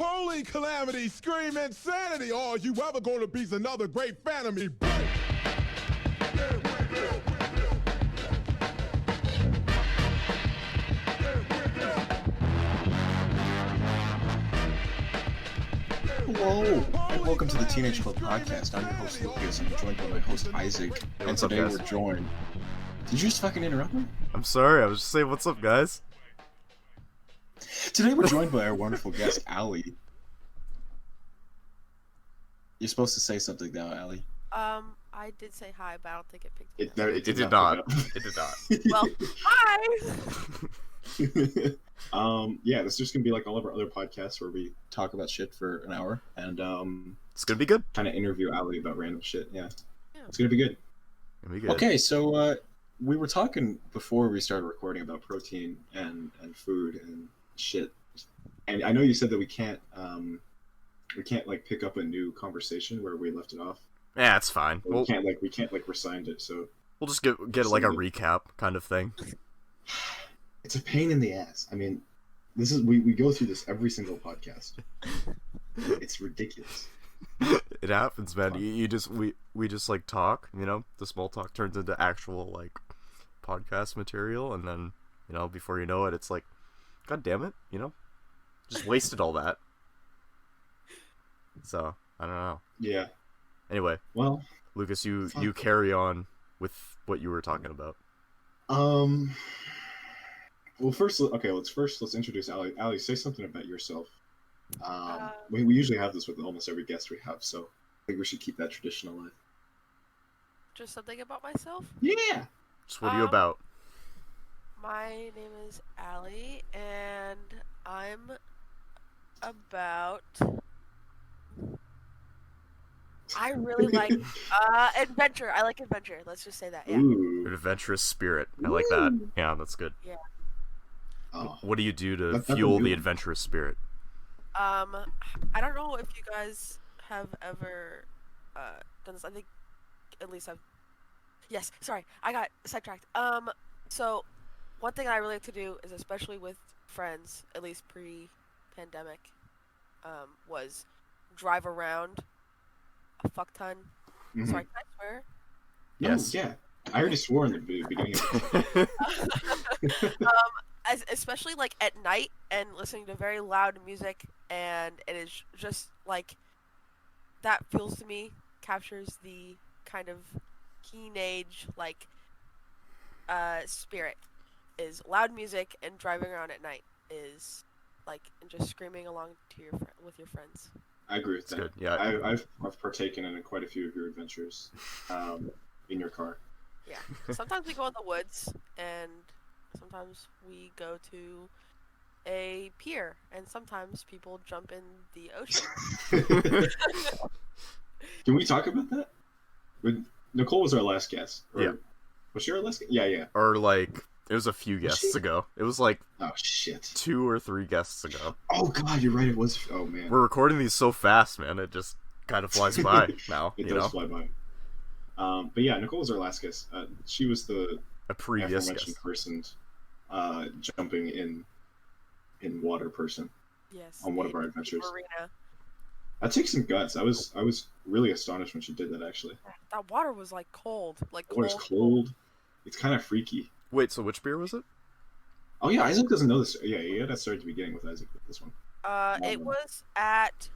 Holy calamity, scream insanity! All you ever gonna be's another great fan of me. Hello, and welcome to the TeenageClub Podcast. I'm your host, Lucas, and I'm joined by my host, Isaac. And today we're joined... Did you just fucking interrupt me? I'm sorry, I was just saying, what's up, guys? Today we're joined by our wonderful guest, Aly. You're supposed to say something now, Aly. I did say hi, but I don't think it picked It did not. It did not. Well, hi! Yeah, this is just gonna be like all of our other podcasts where we talk about shit for an hour, and It's gonna be good. kind of interview Aly about random shit. Yeah, it's gonna be good. Gonna be good. Okay, so we were talking before we started recording about protein and food and shit, and I know you said that we can't like pick up a new conversation where we left it off. Yeah, it's fine. We can't rewind it, so We'll just get like a recap kind of thing. it's a pain in the ass. I mean, this is we go through this every single podcast. It's ridiculous. It happens, man. We just like talk, you know. The small talk turns into actual like podcast material, and then before you know it, it's like, God damn it, just wasted all that. So I don't know. Yeah. Anyway, well, Lucas, you carry on with what you were talking about. Well, let's introduce Aly. Aly, say something about yourself. We usually have this with almost every guest we have, so I think we should keep that tradition alive. Just something about myself? Yeah. So what are you about? My name is Aly, and I'm about... I really like adventure. I like adventure. Let's just say that. Yeah. Ooh. An adventurous spirit. I like that. Yeah, that's good. Yeah. Oh. What do you do to That's fuel a the new one. adventurous spirit? I don't know if you guys have ever done this. I think at least I've... Yes, sorry. I got sidetracked. So one thing I really like to do is, especially with friends, at least pre-pandemic, was drive around a fuck ton. Mhm. Sorry, can I swear? No, Yes. Yeah. I already swore in the beginning of Especially like at night and listening to very loud music, and it is just like that feels to me captures the kind of teenage like spirit. Is loud music and driving around at night is like and just screaming along to with your friends. I agree with That's that. good. Yeah. I've partaken in quite a few of your adventures in your car. Yeah. Sometimes we go in the woods, and sometimes we go to a pier, and sometimes people jump in the ocean. Can we talk about that? Nicole was our last guest. Yeah. Was she our last guest? Yeah. Or like it was a few guests ago. It was like Oh, shit. 2 or 3 guests ago. Oh, God, you're right. It was... Oh, man. We're recording these so fast, man. It just kind of flies by now. It does fly by. But yeah, Nicole was our last guest. She was the A previous aforementioned guest. person jumping in water person Yes. on one of our adventures. Marina. That takes some guts. I was really astonished when she did that, actually. That water was like cold. Like The water's cold. It's kind of freaky. Wait, so which beer was it? Oh, yeah, Isaac doesn't know this. Yeah, you gotta start at the beginning with Isaac with this one. It was at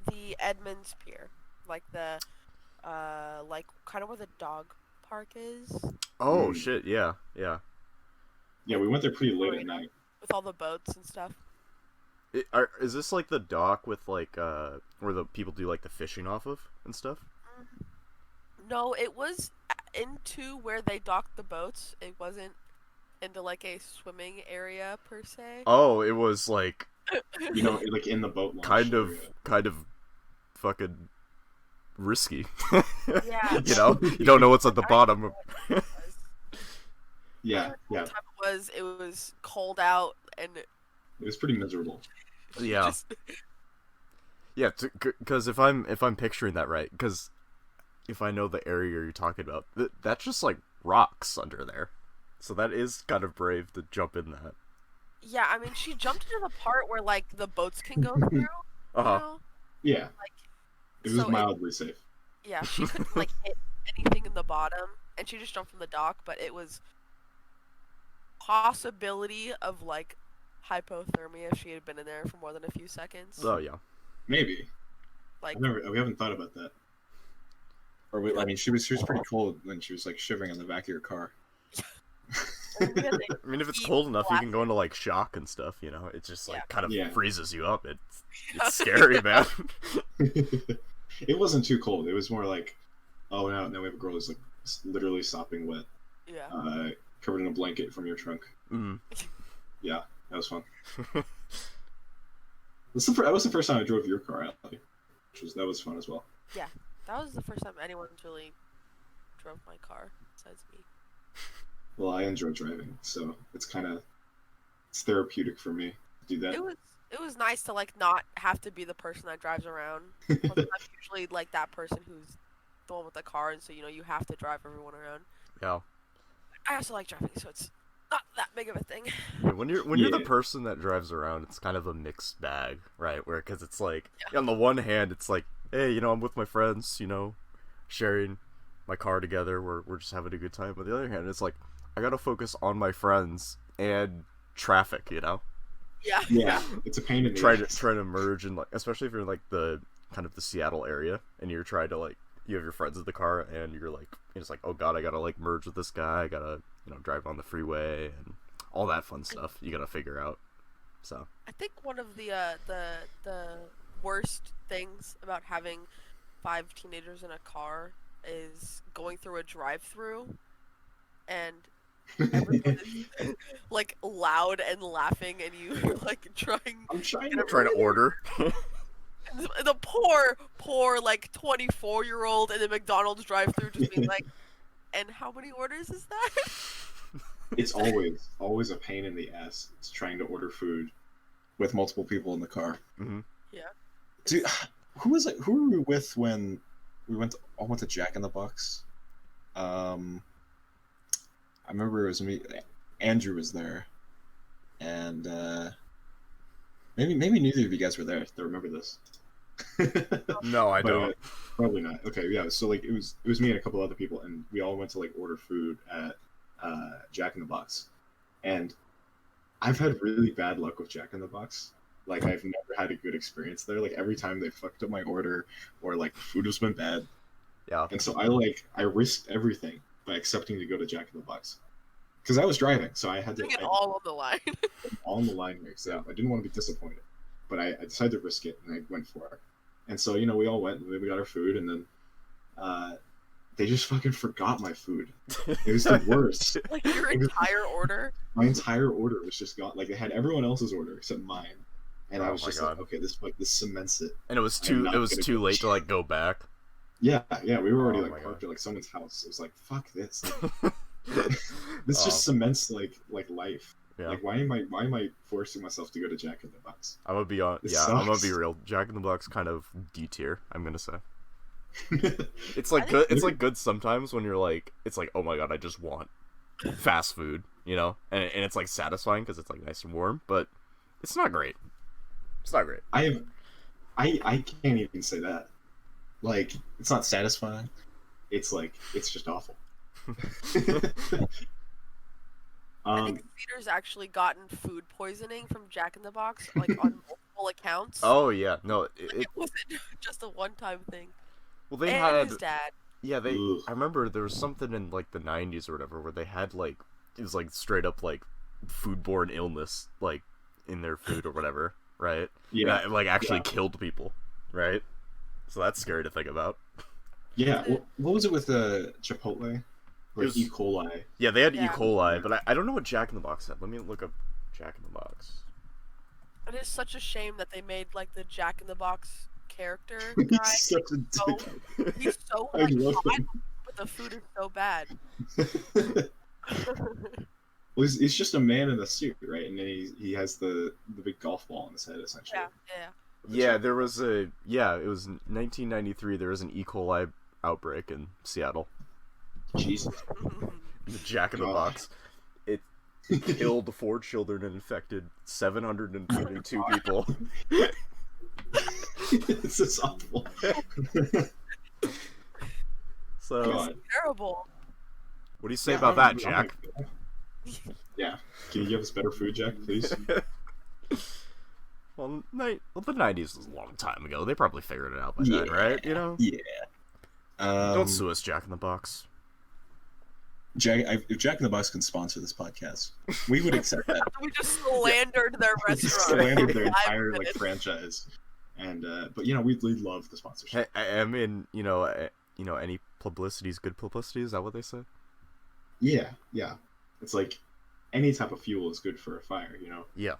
the Edmonds Pier, like the, like kind of where the dog park is, Oh shit, yeah. Yeah, we went there pretty late at night. with all the boats and stuff. Is this like the dock with like where the people do like the fishing off of and stuff? No, it was into where they docked the boats. It wasn't into like a swimming area per se. Oh, it was like You know, like in the boat launch kind area. of fucking risky. Yeah. You don't know what's at the bottom. Yeah. What time it was cold out, and It was pretty miserable. Yeah. just, Yeah, because if I'm picturing that right, because if I know the area you're talking about, that's just like rocks under there. So that is kind of brave to jump in that. Yeah, I mean, she jumped into the part where like the boats can go through. You Uh-huh. know? Yeah, Like, it was mildly safe. yeah, she couldn't like hit anything in the bottom, and she just jumped from the dock. But it was possibility of like hypothermia if she had been in there for more than a few seconds. Oh yeah. Maybe. Like, We haven't thought about that. Or I mean, she was pretty cold when she was like shivering on the back of your car. I mean, if it's cold enough, you can go into like shock and stuff. You know, it just like kind of freezes you up. It's scary, man. It wasn't too cold. It was more like, oh no, now we have a girl who's like literally sopping wet. Yeah. Covered in a blanket from your trunk. Mm. Yeah, that was fun. That was the first time I drove your car, Aly. That was fun as well. Yeah, that was the first time anyone's really drove my car besides me. Well, I enjoy driving, so it's therapeutic for me to do that. It was nice to like not have to be the person that drives around. I'm usually like that person who's the one with the car, and so you have to drive everyone around. Yeah. I also like driving, so it's not that big of a thing. Yeah, when you're the person that drives around, it's kind of a mixed bag, right? Because it's like on the one hand, it's like, hey, I'm with my friends, sharing my car together. We're just having a good time. But on the other hand, it's like I gotta focus on my friends and traffic, Yeah. Yeah, it's a pain in the ass. Trying to merge and like, especially if you're in like the kind of the Seattle area and you're trying to like, you have your friends in the car and you're like, it's like, oh god, I gotta like merge with this guy. I gotta drive on the freeway and all that fun stuff you gotta figure out. So I think one of the worst things about having 5 teenagers in a car is going through a drive-through and everyone is like loud and laughing, and you're like trying to order. The poor like 24-year-old in the McDonald's drive-through just being like, and how many orders is that? It's always a pain in the ass. It's trying to order food with multiple people in the car. Mm-hmm. Yeah. Dude, who were we with when we all went to Jack in the Box? I remember it was me. Andrew was there, and maybe neither of you guys were there to remember this. No, I don't. Probably not. Okay, yeah. So like it was me and a couple other people, and we all went to like order food at Jack in the Box, and I've had really bad luck with Jack in the Box. Like I've never had a good experience there. Like every time they fucked up my order, or like food has been bad. Yeah. And so I risked everything by accepting to go to Jack in the Box, because I was driving, so I had to get all on the line. All on the line here, so I didn't want to be disappointed, but I decided to risk it, and I went for it. And so we all went, and we got our food, and then they just fucking forgot my food. It was the worst. Like your entire order? My entire order was just gone. Like they had everyone else's order except mine, and I was just like, okay, this cements it. And it was too late to like go back. Yeah, we were already like parked at like someone's house. It was like, fuck this. Like, this just cements like life. Yeah. Like why am I forcing myself to go to Jack in the Box? I'm gonna be I'm gonna be real. Jack in the Box kind of D tier, I'm gonna say. It's like good. It's like good sometimes when you're like, it's like, oh my god, I just want fast food, and it's like satisfying because it's like nice and warm, but it's not great. It's not great. I can't even say that. Like, it's not satisfying. It's like, it's just awful. I think Peter's actually gotten food poisoning from Jack in the Box, like on multiple accounts. Oh yeah, no, it wasn't just a one-time thing. Well, they had his dad. Yeah, I remember there was something in like the 90s or whatever where they had like, it was like straight up like foodborne illness like in their food or whatever, right? Yeah, it like actually killed people, right? So that's scary to think about. Yeah, what was it with Chipotle? Like E. coli. Yeah, they had E. coli, but I don't know what Jack in the Box had. Let me look up Jack in the Box. It is such a shame that they made like the Jack in the Box character guy. He's so like hot, but the food is so bad. Well, he's just a man in a suit, right? And then he has the big golf ball on his head, essentially. Yeah, there was it was 1993. There was an E. coli outbreak in Seattle. Jesus. The Jack in the Box. killed 4 children and infected 732 people. This is awful. So, God. Terrible. what do you say about that, Jack? Yeah. Can you give us better food, Jack, please? Well, the 90s was a long time ago. They probably figured it out by then, right? You know? Yeah. Don't sue us, Jack in the Box. If Jack in the Box can sponsor this podcast, we would accept that. We just slandered their restaurant. Slandered their for 5 entire minutes. franchise, and but we'd love the sponsorship. Hey, I mean, any publicity is good publicity. Is that what they say? Yeah. It's like any type of fuel is good for a fire. Yeah.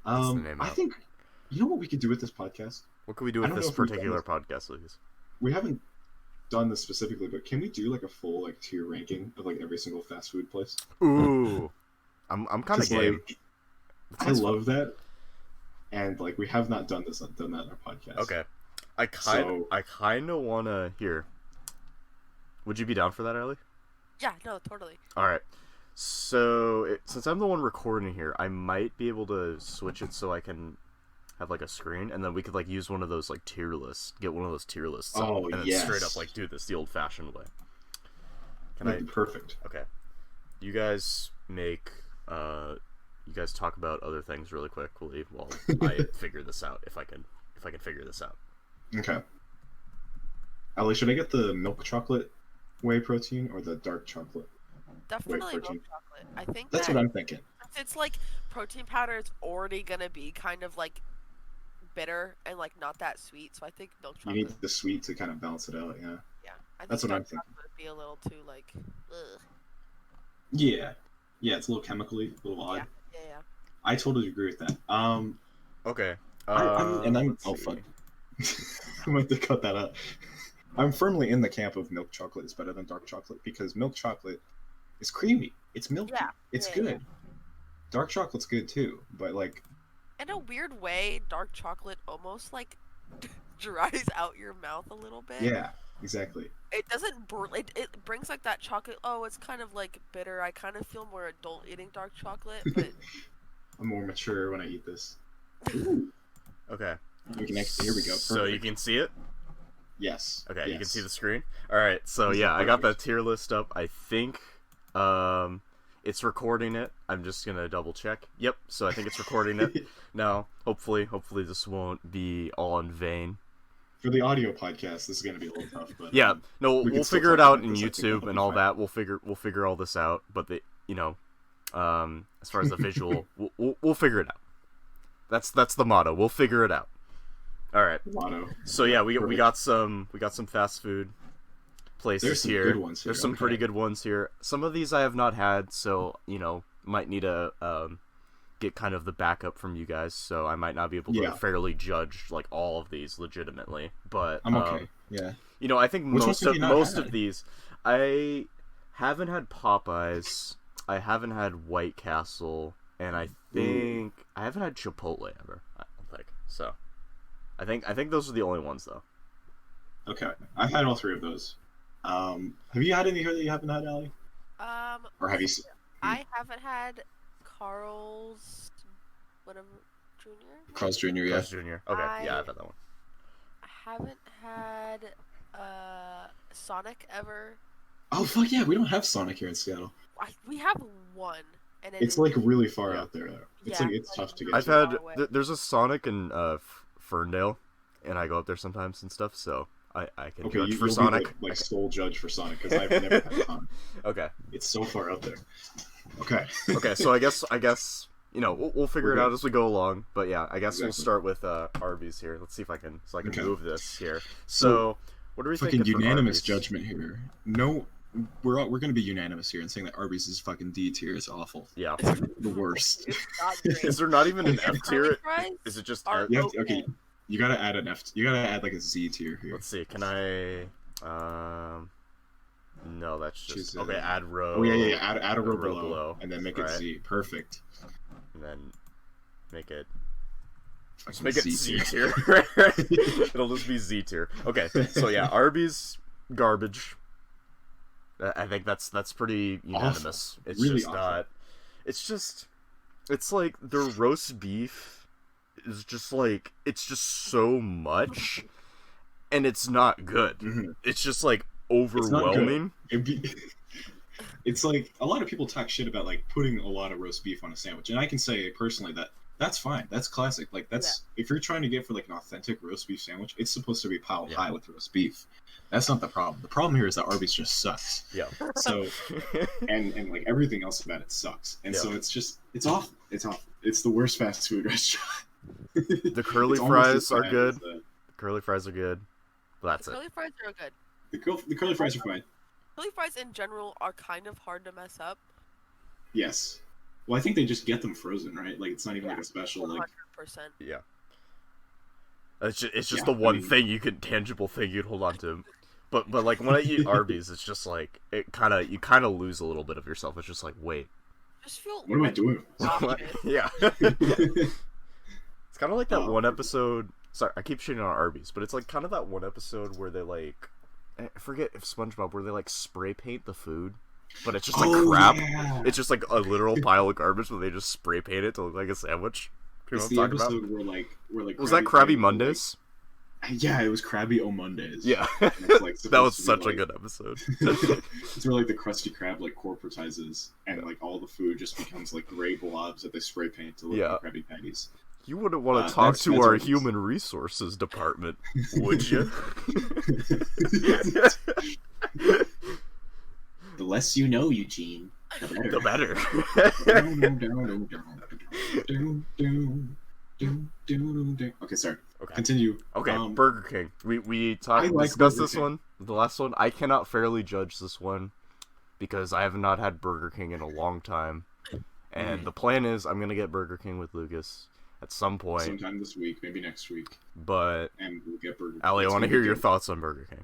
the name I of it. think you know what we could do with this podcast. What can we do I with don't know this if we've done particular this. podcast, Lucas? We haven't done this specifically, but can we do like a full like tier ranking of like every single fast food place? Ooh, I'm kind of 'Cause, game. like, I love that, and like we have not done that in our podcast. Okay, I kind of wanna hear. Would you be down for that, Aly? Yeah, no, totally. All right. So since I'm the one recording here, I might be able to switch it so I can have like a screen, and then we could like use one of those like tier lists, get one of those tier lists, up, Oh, and then yes. straight up like do this the old-fashioned way. Can That'd be perfect. Okay. You guys you guys talk about other things really quickly while I figure this out. If I can figure this out. Okay. Aly, should I get the milk chocolate whey protein or the dark chocolate? Definitely milk protein. chocolate. I think That's that what I'm thinking. if it's like protein powder, it's already gonna be kind of like bitter and like not that sweet. So I think milk You chocolate. need the sweet to kind of balance it out. Yeah. Yeah, I think That's what I'm dark thinking. chocolate would be a little too like. Ugh. Yeah. Yeah. It's a little chemically, a little odd. Yeah. I totally agree with that. Okay. Oh let's fuck. see. I might have to cut that out. I'm firmly in the camp of milk chocolate is better than dark chocolate because milk chocolate is creamy. It's milky. Yeah, It's yeah, good. yeah. Dark chocolate's good too, but like In a weird way, dark chocolate almost like dries out your mouth a little bit. yeah, exactly. It doesn't. It brings like that chocolate. Oh, it's kind of like bitter. I kind of feel more adult eating dark chocolate, but I'm more mature when I eat this. Okay. We can here we go. So you Perfect. can see it. Yes. Okay, you can yes. see the screen. All right, so This is yeah, I got that perfect. tier list up. I think it's recording it. I'm just gonna double check. Yep, so I think it's recording it now. Hopefully this won't be all in vain. For the audio podcast, this is gonna be a little tough, but Yeah, no, we can we'll still figure it talk out about in this. I think YouTube that'll and be all fine. that. We'll figure all this out. But as far as the visual, we'll figure it out. That's the motto. We'll figure it out. All right. Lotto. So yeah, we Perfect. got some fast food places There's some here. good ones here, There's some okay. pretty good ones here. Some of these I have not had, so might need to get kind of the backup from you guys. So I might not be able to Yeah. fairly judge like all of these legitimately. But I'm okay. Yeah. I think Which ones have you not most had? of these, I haven't had Popeyes. I haven't had White Castle, and I think I haven't had Chipotle ever. I don't think so. I think those are the only ones though. Okay. I've had all three of those. Have you had any here that you haven't had, Aly? Or have you? I haven't had Carl's whatever Jr. Carl's Jr. Yeah. Carl's Jr. Okay, yeah, I've had that one. I haven't had Sonic ever. Oh fuck yeah! We don't have Sonic here in Seattle. We have one, and It's like really far Yeah. out there. Though. It's Yeah, like it's tough to get. I've to. had far away. there's a Sonic in Ferndale, and I go up there sometimes and stuff. So I can Okay, judge for you'll Sonic. be like sole judge for Sonic because I've never had Sonic. Okay. It's so far out there. Okay. Okay, so I guess we'll figure We're it out good. as we go along. But yeah, I guess we'll Exactly. start with Arby's here. Let's see if I can Okay. move this here. So what do we think? Fucking unanimous judgment here. No, we're gonna be unanimous here in saying that Arby's is fucking D tier. It's awful. Yeah. The worst. It's not great. Is there not even an F Curly tier? fries Is it just? are You have to, okay. okay, you gotta add an F. You gotta add like a Z tier here. Let's see. Can I? No, that's just Choose okay. a- Add row. Oh yeah. Add a row row below, below. and then make it Right. Z. Perfect. And then make it. Just Fucking make it Z Z tier. tier. It'll just be Z tier. Okay. So yeah, Arby's garbage. I think that's pretty unanimous. It's Really just awful. not. it's like their roast beef is just like, it's just so much, and it's not good. Mm-hmm. It's just like overwhelming. It's like a lot of people talk shit about like putting a lot of roast beef on a sandwich, and I can say personally that that's fine. That's classic. Like that's if you're trying to get for like an authentic roast beef sandwich, it's supposed to be piled high with roast beef. That's not the problem. The problem here is that Arby's just sucks. Yeah. So and like everything else about it sucks. And so it's awful. It's awful. It's the worst fast food restaurant. The curly fries are good. The curly fries are good. But that's it. Curly fries are good. The curly fries are fine. Curly fries in general are kind of hard to mess up. Yes. Well, I think they just get them frozen, right? Like it's not even like a special 100%. like. Yeah. It's just the one thing tangible thing you'd hold on to. But like when I eat Arby's, it's just like you kind of lose a little bit of yourself. It's just like, wait, just feel. What am I doing? Yeah. It's kind of like that one episode. Sorry, I keep shitting on Arby's, but it's like kind of that one episode where they like, I forget if SpongeBob, where they like spray paint the food, but it's just like crap. Yeah. It's just like a literal pile of garbage, but they just spray paint it to look like a sandwich. You know it's the episode where like was that Krabby Mondays? Yeah, it was Krabby O Mondays. Yeah, like, that was such a good episode. It's where like the Krusty Krab like corporatizes, and like all the food just becomes like gray blobs that they spray paint to look like Krabby Patties. You wouldn't want to talk to our human resources department, would you? The less you know, Eugene, the better. Okay, sorry. Okay. Continue. Okay, Burger King. We discussed this one, the last one. I cannot fairly judge this one because I have not had Burger King in a long time, and the plan is I'm gonna get Burger King with Lucas at some point. Sometime this week, maybe next week. But and we'll get Burger King. Aly, I want to hear your thoughts on Burger King.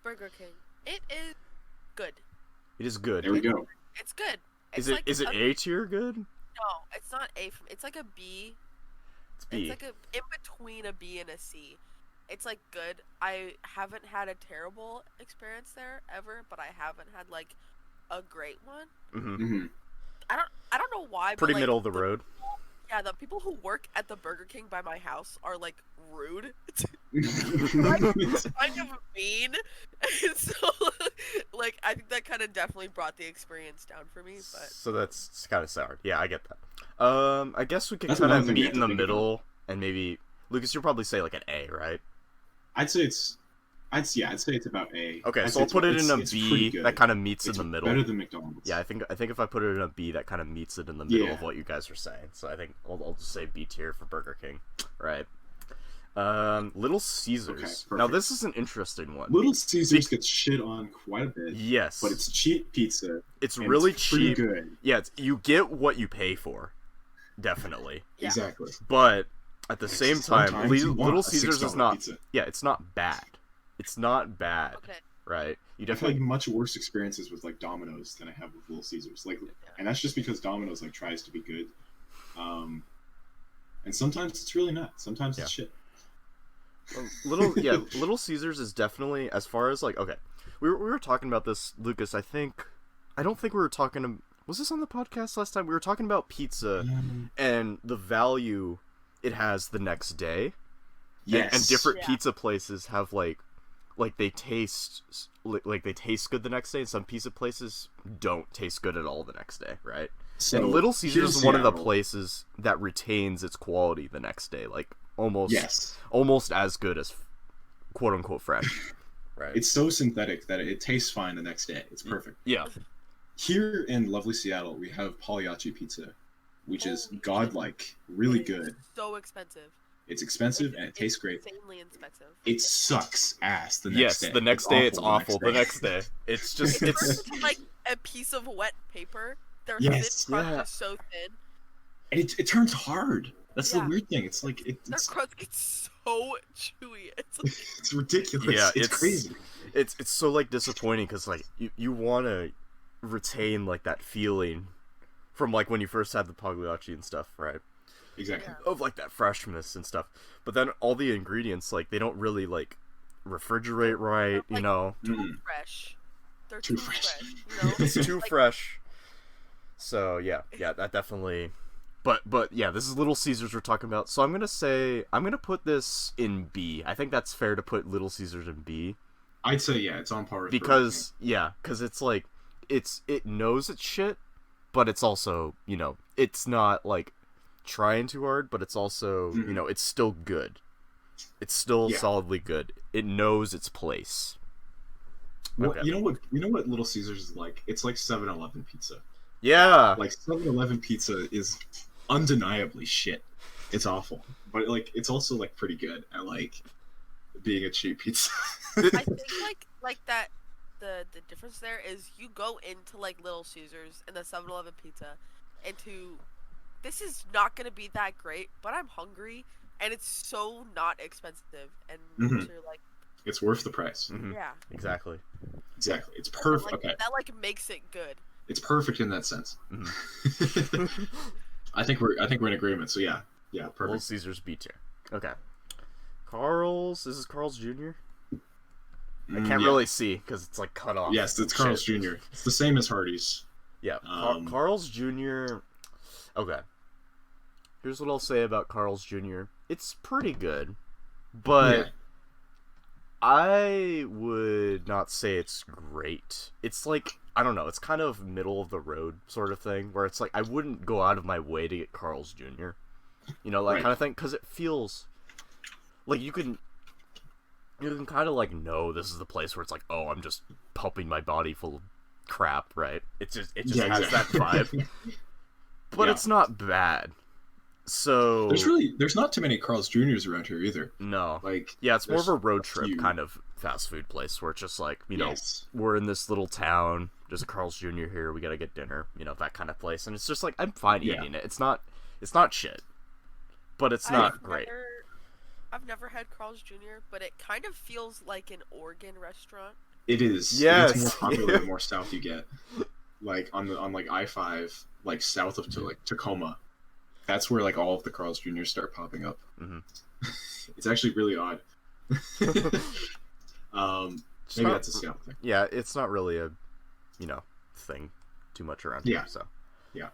Burger King. It is good. It is good. There we go. It's good. Is it A tier good? No, it's not A. It's like a B. It's B. It's like in between a B and a C. It's like good. I haven't had a terrible experience there ever, but I haven't had like a great one. Mm-hmm. I don't know why. Pretty but, like, middle of the road. Yeah, the people who work at the Burger King by my house are like rude. Kind of mean. And so, like, I think that kind of definitely brought the experience down for me. But so that's kind of sour. Yeah, I get that. I guess we could kind of meet in the middle, and maybe Lucas, you'll probably say like an A, right? I'd say it's about A. Okay, so I'll put it in a B. That kind of meets in the middle. Better than McDonald's. Yeah, I think if I put it in a B, that kind of meets it in the middle of what you guys are saying. So I think I'll just say B tier for Burger King, right? Little Caesars. Okay, now this is an interesting one. Little Caesars gets shit on quite a bit. Yes, but it's cheap pizza. It's really cheap. Good. Yeah, you get what you pay for. Definitely. Yeah. Exactly. But at the same time, Little Caesars is not. Pizza. Yeah, it's not bad. It's not bad. Okay. Right. You I've definitely had much worse experiences with like Domino's than I have with Little Caesars. Like, and that's just because Domino's like tries to be good. And sometimes it's really not. Sometimes it's shit. Little Caesars is definitely, as far as like, okay, we were talking about this, Lucas. I don't think we were talking. Was this on the podcast last time? We were talking about pizza and the value it has the next day. Yes. And different pizza places have like they taste good the next day, and some pizza places don't taste good at all the next day, right? So and Little Caesars is one of the places that retains its quality the next day, like almost as good as quote unquote fresh. Right. It's so synthetic that it tastes fine the next day. It's perfect. Yeah. Here in lovely Seattle, we have Pagliacci pizza, which is godlike, really good. So expensive. It's expensive and it tastes great. Insanely expensive. It sucks ass the next day. Yes, the next day it's awful. The next day, it's just it's like a piece of wet paper. Their thin crust is so thin. And it turns hard. That's the weird thing. It's like their crust gets so chewy. It's like, it's ridiculous. Yeah, it's crazy. It's so like disappointing because like you want to retain like that feeling from like when you first had the Pagliacci and stuff, right? Exactly. Of like that freshness and stuff, but then all the ingredients like they don't really like refrigerate right, like, you know. Too fresh. They're too fresh. You know? It's too fresh. So yeah, that definitely. But yeah, this is Little Caesars we're talking about. So I'm gonna put this in B. I think that's fair to put Little Caesars in B. I'd say yeah, it's on par with because it's like it knows it's shit, but it's also, you know, it's not like trying too hard, but it's also, you know, it's still good. It's still solidly good. It knows its place. Well, Okay. you know what Little Caesars is like? It's like 7-Eleven pizza. Yeah. Like 7-Eleven pizza is undeniably shit. It's awful, but like it's also like pretty good at like being a cheap pizza. I think like that the difference there is you go into like Little Caesars and the 7-Eleven pizza into this is not gonna be that great, but I'm hungry and it's so not expensive and you're like It's worth the price. yeah. Exactly. It's perfect. Like, okay. That like makes it good. It's perfect in that sense. I think we're in agreement. So yeah, perfect. Little Caesars B tier. Okay. Carl's. This is Carl's Jr. I can't really see because it's like cut off. Yes, it's Carl's Jr. It's the same as Hardee's. Yeah, Carl's Jr. Okay. Here's what I'll say about Carl's Jr. It's pretty good, but I would not say it's great. It's like, I don't know, it's kind of middle of the road sort of thing, where it's like, I wouldn't go out of my way to get Carl's Jr. You know, that kind of thing, because it feels like you can kind of like know this is the place where it's like, oh, I'm just pumping my body full of crap, right? It just has that vibe. But it's not bad. So there's not too many Carl's Jr.'s around here either. No. Like, yeah, it's more of a road trip kind of fast food place where it's just like, you know, we're in this little town, there's a Carl's Jr. here, we gotta get dinner, you know, that kind of place. And it's just like, I'm fine eating it. It's not shit. But it's not great. I've never had Carl's Jr., but it kind of feels like an Oregon restaurant. It is. Yes. It's more popular the more south you get. Like on like I-5, like south of like Tacoma. That's where like all of the Carl's Jr.'s start popping up. It's actually really odd. Maybe that's a Seattle thing. Yeah, it's not really a, you know, thing too much around here. So yeah,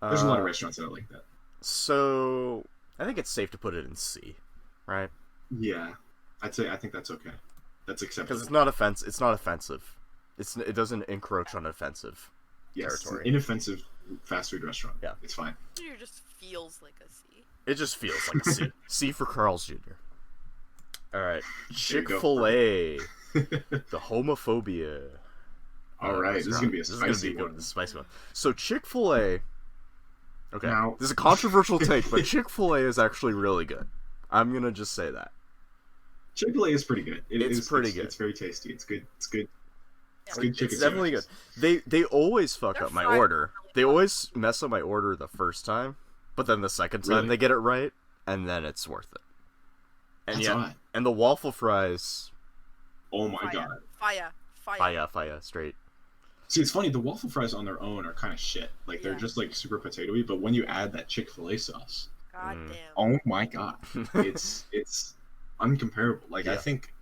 there's a lot of restaurants that are like that. So I think it's safe to put it in C, right? Yeah, I think that's okay. That's acceptable because it's not offensive. It's not offensive. It doesn't encroach on offensive territory. It's an inoffensive fast food restaurant. Yeah, it's fine. It just feels like a C. It just feels like a C. C for Carl's Jr. All right, Chick-fil-A. The homophobia. All right, this is gonna be a spicy one. This is a spicy one. So Chick-fil-A. Okay, now, this is a controversial take, but Chick-fil-A is actually really good. I'm gonna just say that. Chick-fil-A is pretty good. It's pretty good. It's very tasty. It's good. It's good. It's good chicken. It's definitely good. They always fuck up my order. They always mess up my order the first time, but then the second time they get it right, and then it's worth it. And and the waffle fries. Oh my god. Fire. Straight. See, it's funny. The waffle fries on their own are kind of shit. Like they're just like super potatoey, but when you add that Chick-fil-A sauce, god damn. Oh my god, it's uncomparable. Like I think.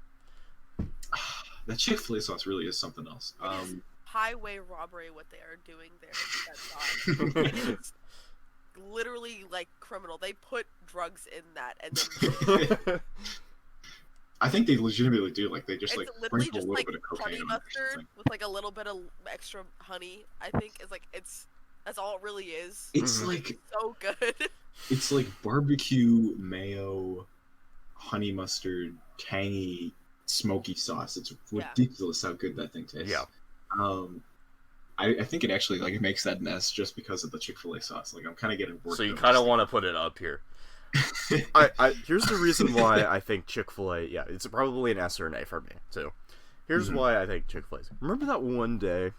That Chick-fil-A sauce really is something else. Highway robbery what they are doing there with that sauce. It's literally like criminal. They put drugs in that and then I think they legitimately do. Like they just like literally sprinkle just a little like bit of cocaine honey mustard with like a little bit of extra honey. I think is like that's all it really is. It's like so good. It's like barbecue mayo, honey mustard, tangy, smoky sauce. It's ridiculous how good that thing tastes. Yeah. I think it actually like it makes that mess just because of the Chick-fil-A sauce. Like I'm kind of getting bored. So you kind of want to put it up here. Here's the reason why I think Chick-fil-A. Yeah, it's probably an S or an A for me too. Here's why I think Chick-fil-A. Remember that one day,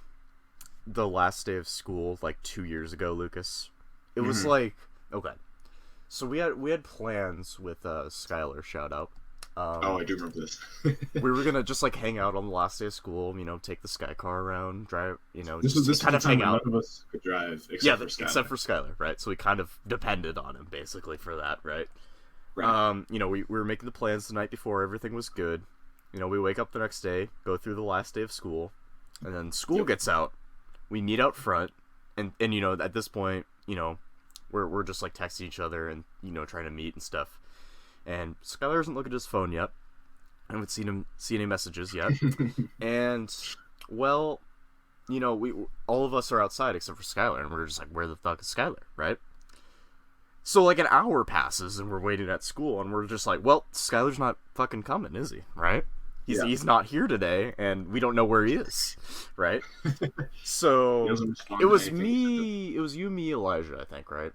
the last day of school, like 2 years ago, Lucas? It was like so we had plans with Skylar. Shout out. I do remember this. We were gonna just like hang out on the last day of school, you know, take the Sky Car around, drive, you know, this just kind of hang out. None of us could drive except for Skylar. Right? So we kind of depended on him basically for that, right? Right. You know, we were making the plans the night before, everything was good. You know, we wake up the next day, go through the last day of school, and then school gets out. We meet out front, and you know, at this point, you know, we're just like texting each other and, you know, trying to meet and stuff. And Skylar hasn't looked at his phone yet. I haven't seen any messages yet. And, well, you know, all of us are outside except for Skylar, and we're just like, where the fuck is Skylar, right? So, like, an hour passes, and we're waiting at school, and we're just like, well, Skylar's not fucking coming, is he, right? He's not here today, and we don't know where he is, right? So, it was you, me, Elijah, I think, right?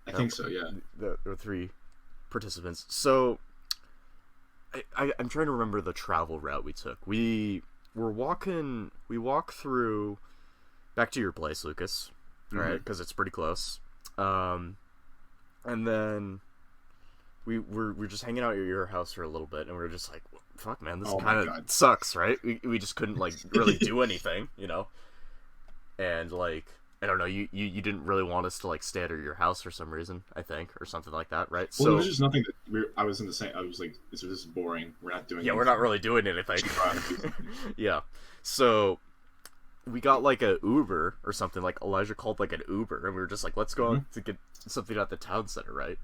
I think so, yeah. There were 3 participants. So, I'm trying to remember the travel route we took. We walk through back to your place, Lucas, right? Because it's pretty close. And then we're just hanging out at your house for a little bit, and we were just like, fuck, man, this kind of sucks, right? We just couldn't, like, really do anything, you know? And, like, I don't know, you didn't really want us to, like, stay at your house for some reason, I think, or something like that, right? Well, there was just nothing that I was in the same. I was like, this is boring. We're not doing. Yeah, anything. We're not really doing anything. Yeah, so we got like a Uber or something. Like Elijah called like an Uber, and we were just like, let's go to get something at the town center, right?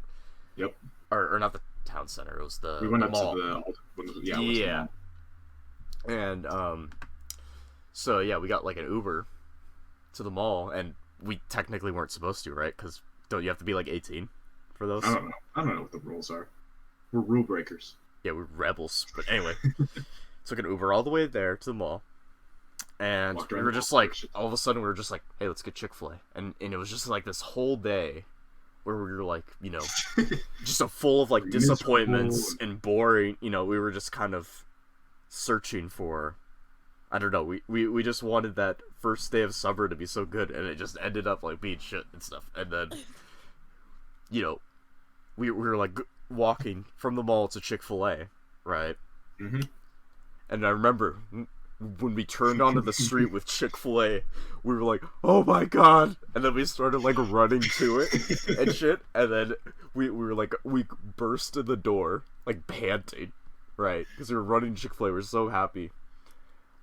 Yep. Or not the town center. It was the we went the up mall. To the yeah. And so yeah, we got like an Uber to the mall, and we technically weren't supposed to, right? Because don't you have to be like 18 for those? I don't know what the rules are. We're rule breakers. Yeah, we're rebels. But anyway, took an Uber all the way there to the mall, and we were just like, all of a sudden we were just like, hey, let's get Chick-fil-A, and it was just like this whole day where we were like, you know, just so full of like disappointments and boring. You know, we were just kind of searching for, I don't know, we just wanted that first day of summer to be so good, and it just ended up like being shit and stuff. And then, you know, we were like walking from the mall to Chick-fil-A, right? Mm-hmm. And I remember when we turned onto the street with Chick-fil-A, we were like, oh my god! And then we started like running to it and shit, and then we were like, we burst in the door, like panting, right? Because we were running Chick-fil-A, we were so happy.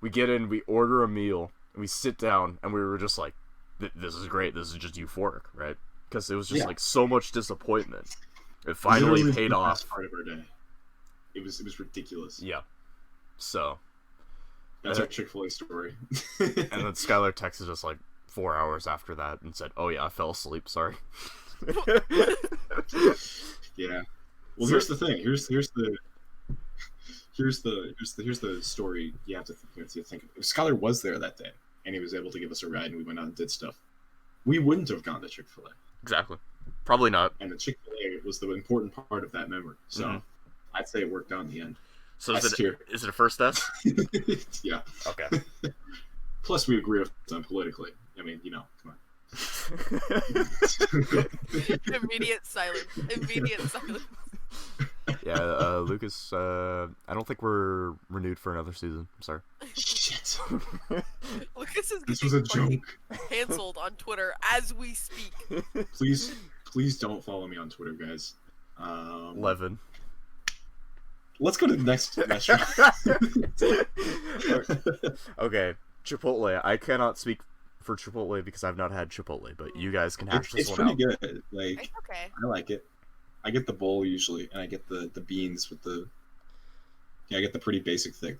We get in, we order a meal, and we sit down, and we were just like, this is great, this is just euphoric, right? Because it was just like so much disappointment. It finally paid off. Part of our day. It was ridiculous. Yeah. So that's our Chick-fil-A story. And then Skylar texted us like 4 hours after that and said, "Oh yeah, I fell asleep. Sorry." Yeah. Well, here's the thing. Here's the story you have to think of. If Skylar was there that day and he was able to give us a ride and we went out and did stuff, we wouldn't have gone to Chick-fil-A. Exactly. Probably not. And the Chick-fil-A was the important part of that memory. So I'd say it worked out in the end. So is it a first S? Yeah. Okay. Plus, we agree with them politically. I mean, you know, come on. Immediate silence. Yeah, Lucas, I don't think we're renewed for another season. I'm sorry. Shit. Lucas is this was a joke. Canceled on Twitter as we speak. Please don't follow me on Twitter, guys. 11. Let's go to the next restaurant. Okay, Chipotle. I cannot speak for Chipotle because I've not had Chipotle, but you guys can hash this one out. It's pretty good. Like, it's okay. I like it. I get the bowl usually, and I get the beans with the. Yeah, I get the pretty basic thing.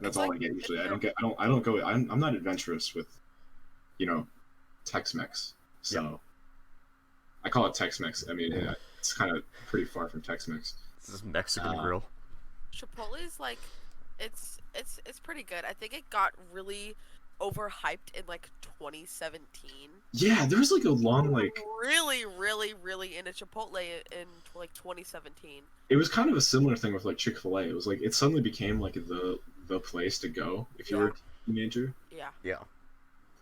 That's all I get usually. I'm not adventurous with, you know, Tex-Mex. So, yeah. I call it Tex-Mex. I mean, it's kind of pretty far from Tex-Mex. This is Mexican grill. Chipotle's like, it's pretty good. I think it got really overhyped in like 2017. Yeah, there was like a long really into Chipotle in like 2017. It was kind of a similar thing with like Chick-fil-A. It was like it suddenly became like the place to go if you were a teenager. Yeah. Yeah.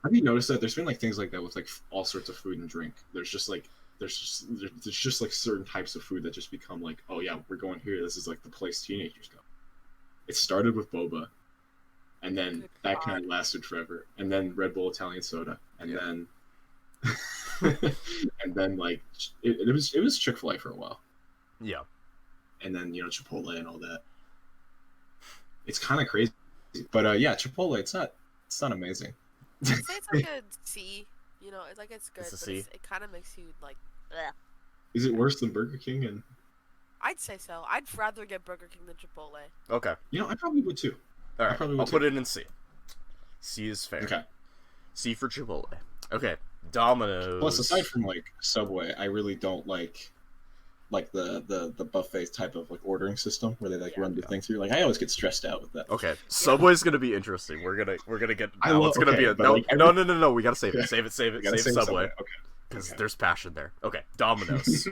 Have you noticed that there's been like things like that with like all sorts of food and drink? There's just like certain types of food that just become like, oh yeah, we're going here. This is like the place teenagers go. It started with boba, and then that kind of lasted forever. And then Red Bull Italian soda, and then and then like it was Chick-fil-A for a while. Yeah. And then, you know, Chipotle and all that. It's kind of crazy, but yeah, Chipotle. It's not amazing. I'd say it's like a C, You know, it's like it's good, It's a but C. it kind of makes you like. Bleh. Is it worse than Burger King? And I'd say so. I'd rather get Burger King than Chipotle. Okay. you know, I probably would too. All right. probably would I'll put too. it in C. C is fair. Okay. C for Chipotle. Okay. Domino's. Plus, aside from like Subway, I really don't like the buffet type of like ordering system where they like run the thing through. Like I always get stressed out with that. Okay, Subway's gonna be interesting. We're gonna get. I Now love- it's gonna okay, be a but, like, no. We gotta save it. Save We gotta Save save Subway. Okay. Because Okay. there's passion there. Okay, Domino's.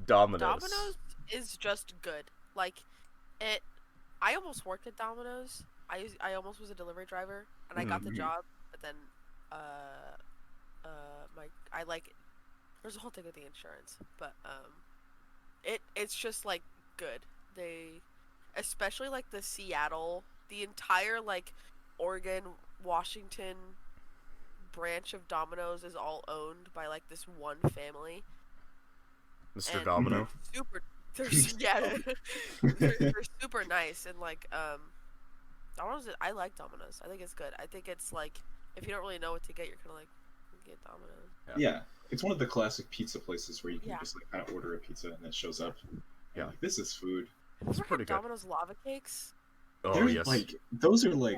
Domino's. Domino's is just good. Like, it. I almost worked at Domino's. I almost was a delivery driver, and I got the Mhm. job. But then, there's a whole thing with the insurance. But it's just like good. They, especially like the Seattle, the entire like Oregon, Washington branch of Domino's is all owned by like this one family. Mr. And- Domino. Super, they're super nice and like Domino's. I like Domino's. I think it's good. I think it's like if you don't really know what to get, you're kind of like get Domino's. Yeah, it's one of the classic pizza places where you can Yeah. just like kind of order a pizza and it shows up. Yeah. Like, this is food. Have you ever pretty had good. Domino's lava cakes? Oh They're, yes. like those are like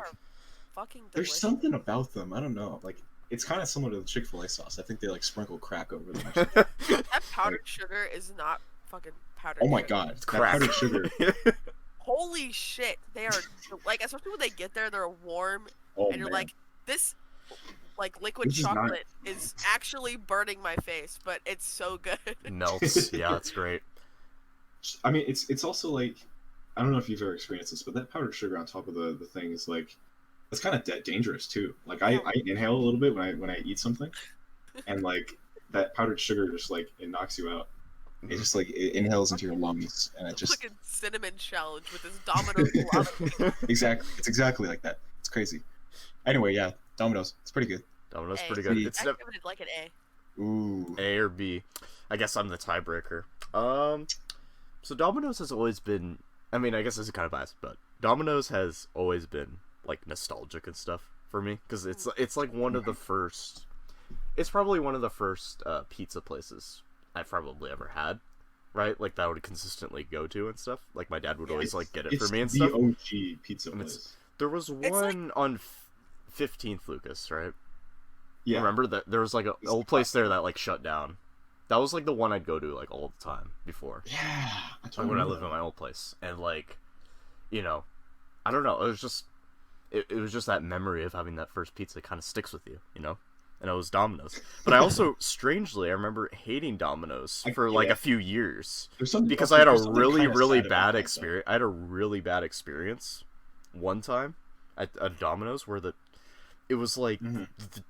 Fucking there's delicious. something about them. I don't know. Like it's kind of similar to the Chick-fil-A sauce. I think they like sprinkle crack over them. That powdered sugar is not fucking powdered. Oh my sugar. god, It's that crack. powdered sugar. Holy shit! They are like, especially when they get there, they're warm, Oh and you're man. like, this, like liquid This is not- chocolate is actually burning my face, but it's so good. Melts. Yeah, it's great. I mean, it's also like I don't know if you've ever experienced this, but that powdered sugar on top of the thing is like it's kind of dangerous too. Like I inhale a little bit when I eat something, and like that powdered sugar just like it knocks you out. It just like it inhales into your lungs, and it just Fucking cinnamon challenge with this Domino's lava cake. exactly it's exactly like that. It's crazy. Anyway, yeah, Domino's. It's pretty good. Domino's A. pretty good. Sweet. It's I give it like an A. Ooh. A or B. I guess I'm the tiebreaker. So Domino's has always been. I mean, I guess this is kind of biased, but Domino's has always been like nostalgic and stuff for me because it's like one of the first. It's probably one of the first pizza places I've probably ever had, right? Like that I would consistently go to and stuff. Like my dad would always like get it for me and the stuff. OG pizza And place. There was like- one on 15th Lucas, right? Yeah. Remember that there was like an It's old place there that like shut down. That was like the one I'd go to like all the time before. Yeah. I Like totally when I remember lived that. in my old place, and like, you know, I don't know. It was just, it was just that memory of having that first pizza kind of sticks with you, you know. And it was Domino's. But I also, strangely, I remember hating Domino's for like yeah. a few years There's something because also- I had a there's something really, kinda really sad about bad that, though. experience. I had a really bad experience one time at Domino's where it was like Mhm. the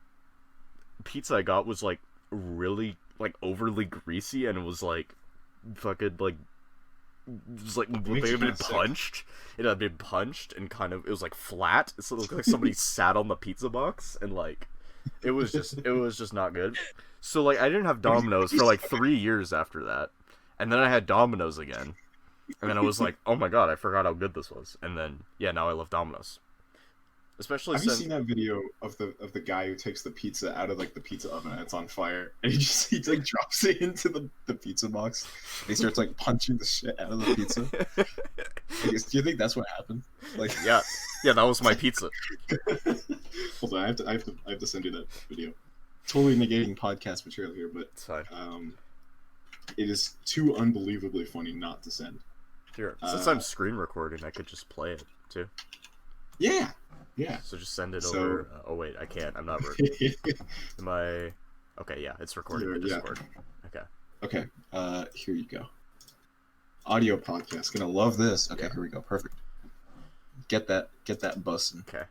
pizza I got was like really like overly greasy and it was like fucking like it was like makes it you had been kinda sick. punched. It had been punched and kind of it was like flat. So it looked like somebody sat on the pizza box and like it was just not good. So like I didn't have Domino's for like 3 years after that, and then I had Domino's again, and then I was like, oh my god, I forgot how good this was. And then yeah, now I love Domino's. Especially Have you since seen that video of the guy who takes the pizza out of like the pizza oven and it's on fire and he like drops it into the pizza box and he starts like punching the shit out of the pizza? I guess, do you think that's what happened? Like yeah, that was my pizza. hold on, I have to send you that video. Totally negating podcast material here, but It's fine. it is too unbelievably funny not to send. Here, since I'm screen recording, I could just play it too. Yeah. So just send it So- over. Oh wait, I can't. I'm not. Am I? Okay, yeah, it's recording in Yeah. Discord. Okay. Okay, here you go. Audio podcast. Gonna love this. Okay, Yeah. here we go. Perfect. Get that bussin'. Okay.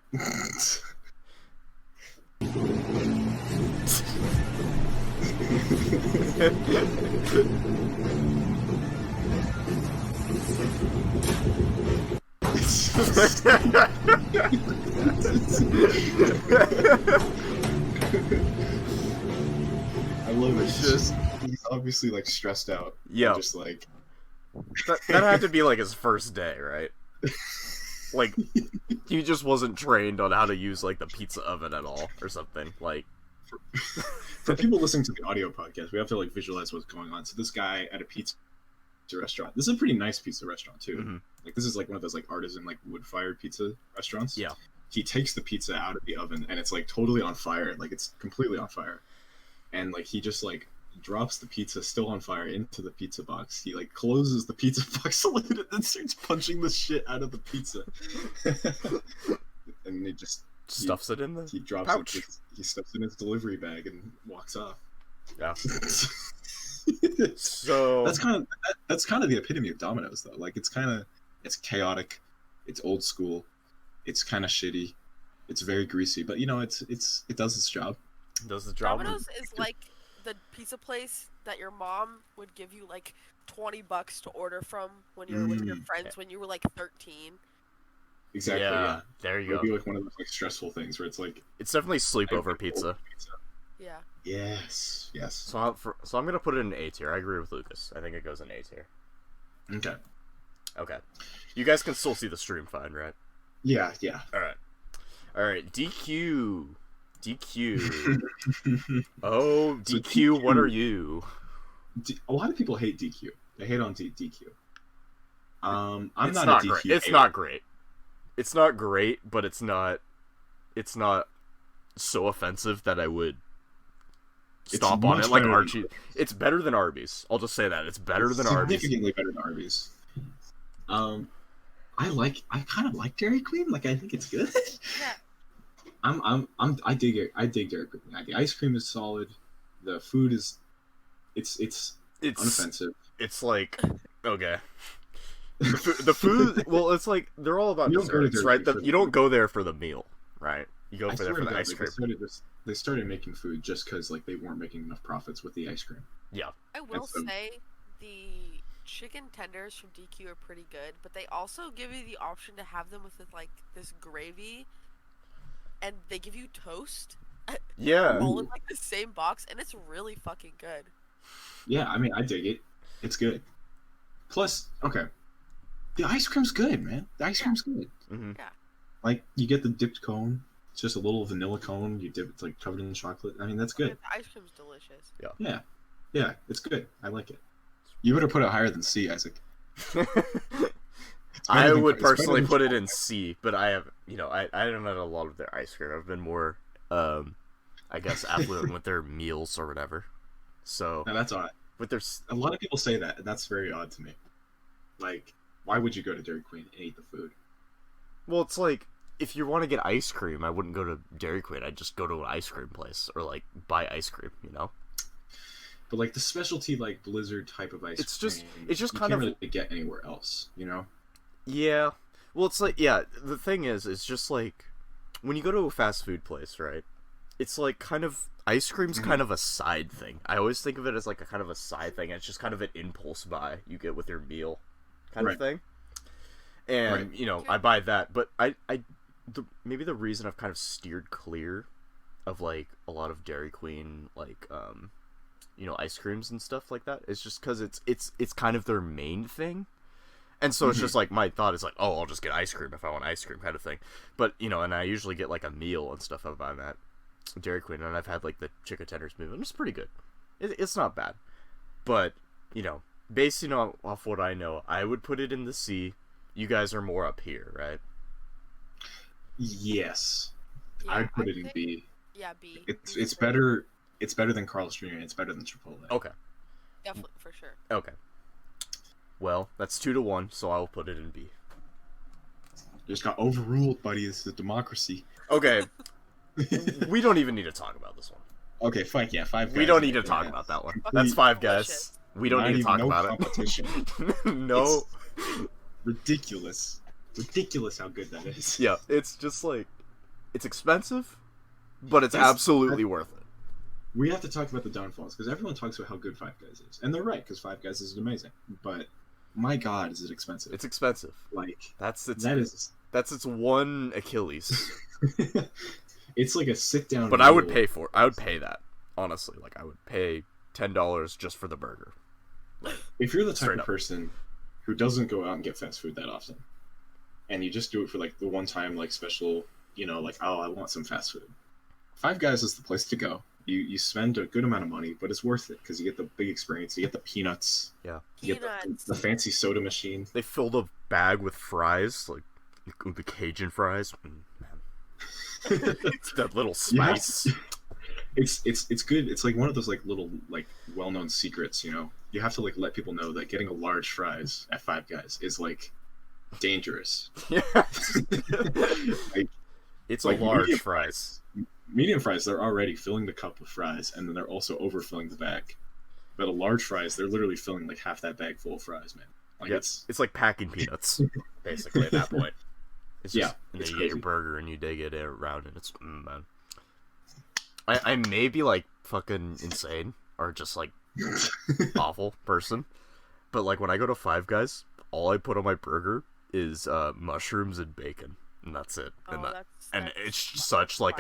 I love it. It's just he's obviously like stressed out. Yeah. Just like that had to be like his first day, right? Like he just wasn't trained on how to use like the pizza oven at all or something. Like for people listening to the audio podcast, we have to like visualize what's going on. So this guy at a pizza restaurant. This is a pretty nice pizza restaurant too. Mm-hmm. Like this is like one of those like artisan like wood-fired pizza restaurants. Yeah. He takes the pizza out of the oven and it's like totally on fire. Like it's completely on fire. And like he just like drops the pizza still on fire into the pizza box. He like closes the pizza box lid and then starts punching the shit out of the pizza. And he just Stuffs it in the he drops pouch. it. He stuffs it in his delivery bag and walks off. Yeah. So that's kind of the epitome of Domino's though. Like it's chaotic, it's old school, it's kind of shitty, it's very greasy, but you know it does its job. It does the job. Domino's is like the pizza place that your mom would give you like $20 to order from when you were with your friends when you were like 13. Exactly. Yeah. There you It'd go. be like one of those like stressful things where it's like It's definitely sleepover pizza. Yeah. Yes. So I'm gonna put it in A tier. I agree with Lucas. I think it goes in A tier. Okay. You guys can still see the stream fine, right? Yeah. All right. DQ. Oh, So DQ. What are you? A lot of people hate DQ. They hate on DQ. I'm It's not a DQ. great. It's not great. It's not great, but it's not so offensive that I would stomp on it like Archie. It's better than Arby's. I'll just say that. It's better than Arby's. Significantly better than Arby's. I kind of like Dairy Queen. Like I think it's good. Yeah. I dig it. I dig Dairy Queen. The ice cream is solid. The food is it's unoffensive. It's like okay. The food, well, it's like they're all about desserts, right? You don't go there for the meal, right? You go there for the ice cream. They started making food just because like they weren't making enough profits with the ice cream. Yeah. I will say the chicken tenders from DQ are pretty good, but they also give you the option to have them with like this gravy, and they give you toast. Yeah. All in like the same box, and it's really fucking good. Yeah, I mean, I dig it. It's good. Plus, okay, the ice cream's good, man. The ice cream's good. Mm-hmm. Yeah. Like you get the dipped cone. It's just a little vanilla cone. You dip it's like covered in chocolate. I mean, that's good. The ice cream's delicious. Yeah, it's good. I like it. You better put it higher than C, Isaac. I would personally put it in C, but I have, I haven't had a lot of their ice cream. I've been more, I guess, affluent with their meals or whatever. So now that's odd. With their a lot of people say that, and that's very odd to me. Like, why would you go to Dairy Queen and eat the food? Well, it's like if you want to get ice cream, I wouldn't go to Dairy Queen. I'd just go to an ice cream place or like buy ice cream, But like the specialty like Blizzard type of ice cream, it's just you kind can't of really get anywhere else, Yeah. Well, it's like the thing is, it's just like when you go to a fast food place, right? It's like kind of ice cream's kind of a side thing. I always think of it as like a kind of a side thing. It's just kind of an impulse buy you get with your meal kind of thing. And, I buy that, but maybe the reason I've kind of steered clear of like a lot of Dairy Queen like ice creams and stuff like that is just cuz it's kind of their main thing. And so it's just like my thought is like, oh, I'll just get ice cream if I want ice cream kind of thing. But, and I usually get like a meal and stuff if I'm at Dairy Queen, and I've had like the chicken tenders movie, and it's pretty good. It's not bad. But, based off what I know, I would put it in the C. You guys are more up here, right? Yes. Yeah, I'd put it in B. Yeah, B. It's better. It's better than Carl's Jr. It's better than Chipotle. Okay. Definitely, for sure. Okay. Well, that's 2-1, so I'll put it in B. You just got overruled, buddy. This is a democracy. Okay. We don't even need to talk about this one. Okay, fine. Yeah, Five Guys. We don't need to talk about that one. That's Five Guys. We don't need to talk about competition. it. No. Ridiculous how good that is. Yeah, it's just like it's expensive, but it's absolutely worth it. We have to talk about the downfalls because everyone talks about how good Five Guys is, and they're right because Five Guys is amazing. But my God, is it expensive? It's expensive. Like that's its one Achilles. It's like a sit down. But I would pay that honestly. Like I would pay $10 just for the burger. Like, if you're the type of person who doesn't go out and get fast food that often, and you just do it for like the one time like special, like, oh, I want some fast food. Five Guys is the place to go. you spend a good amount of money, but it's worth it because you get the big experience. You get the peanuts. Yeah. You get the fancy soda machine. They filled a bag with fries, like the Cajun fries. Man. That little spice. It's good. It's like one of those like little like well-known secrets, you know. You have to like let people know that getting a large fries at Five Guys is like dangerous. Yeah. Like, It's like a large medium fries. Medium fries, they're already filling the cup with fries, and then they're also overfilling the bag. But a large fries, they're literally filling like half that bag full of fries, man. Like Yeah, it's like packing peanuts, basically, at that point. It's just, and then you get your burger and you dig it around, and it's, man. I may be, like, fucking insane, or just, like, awful person, but, like, when I go to Five Guys, all I put on my burger is mushrooms and bacon, and that's it. And and it's such, like,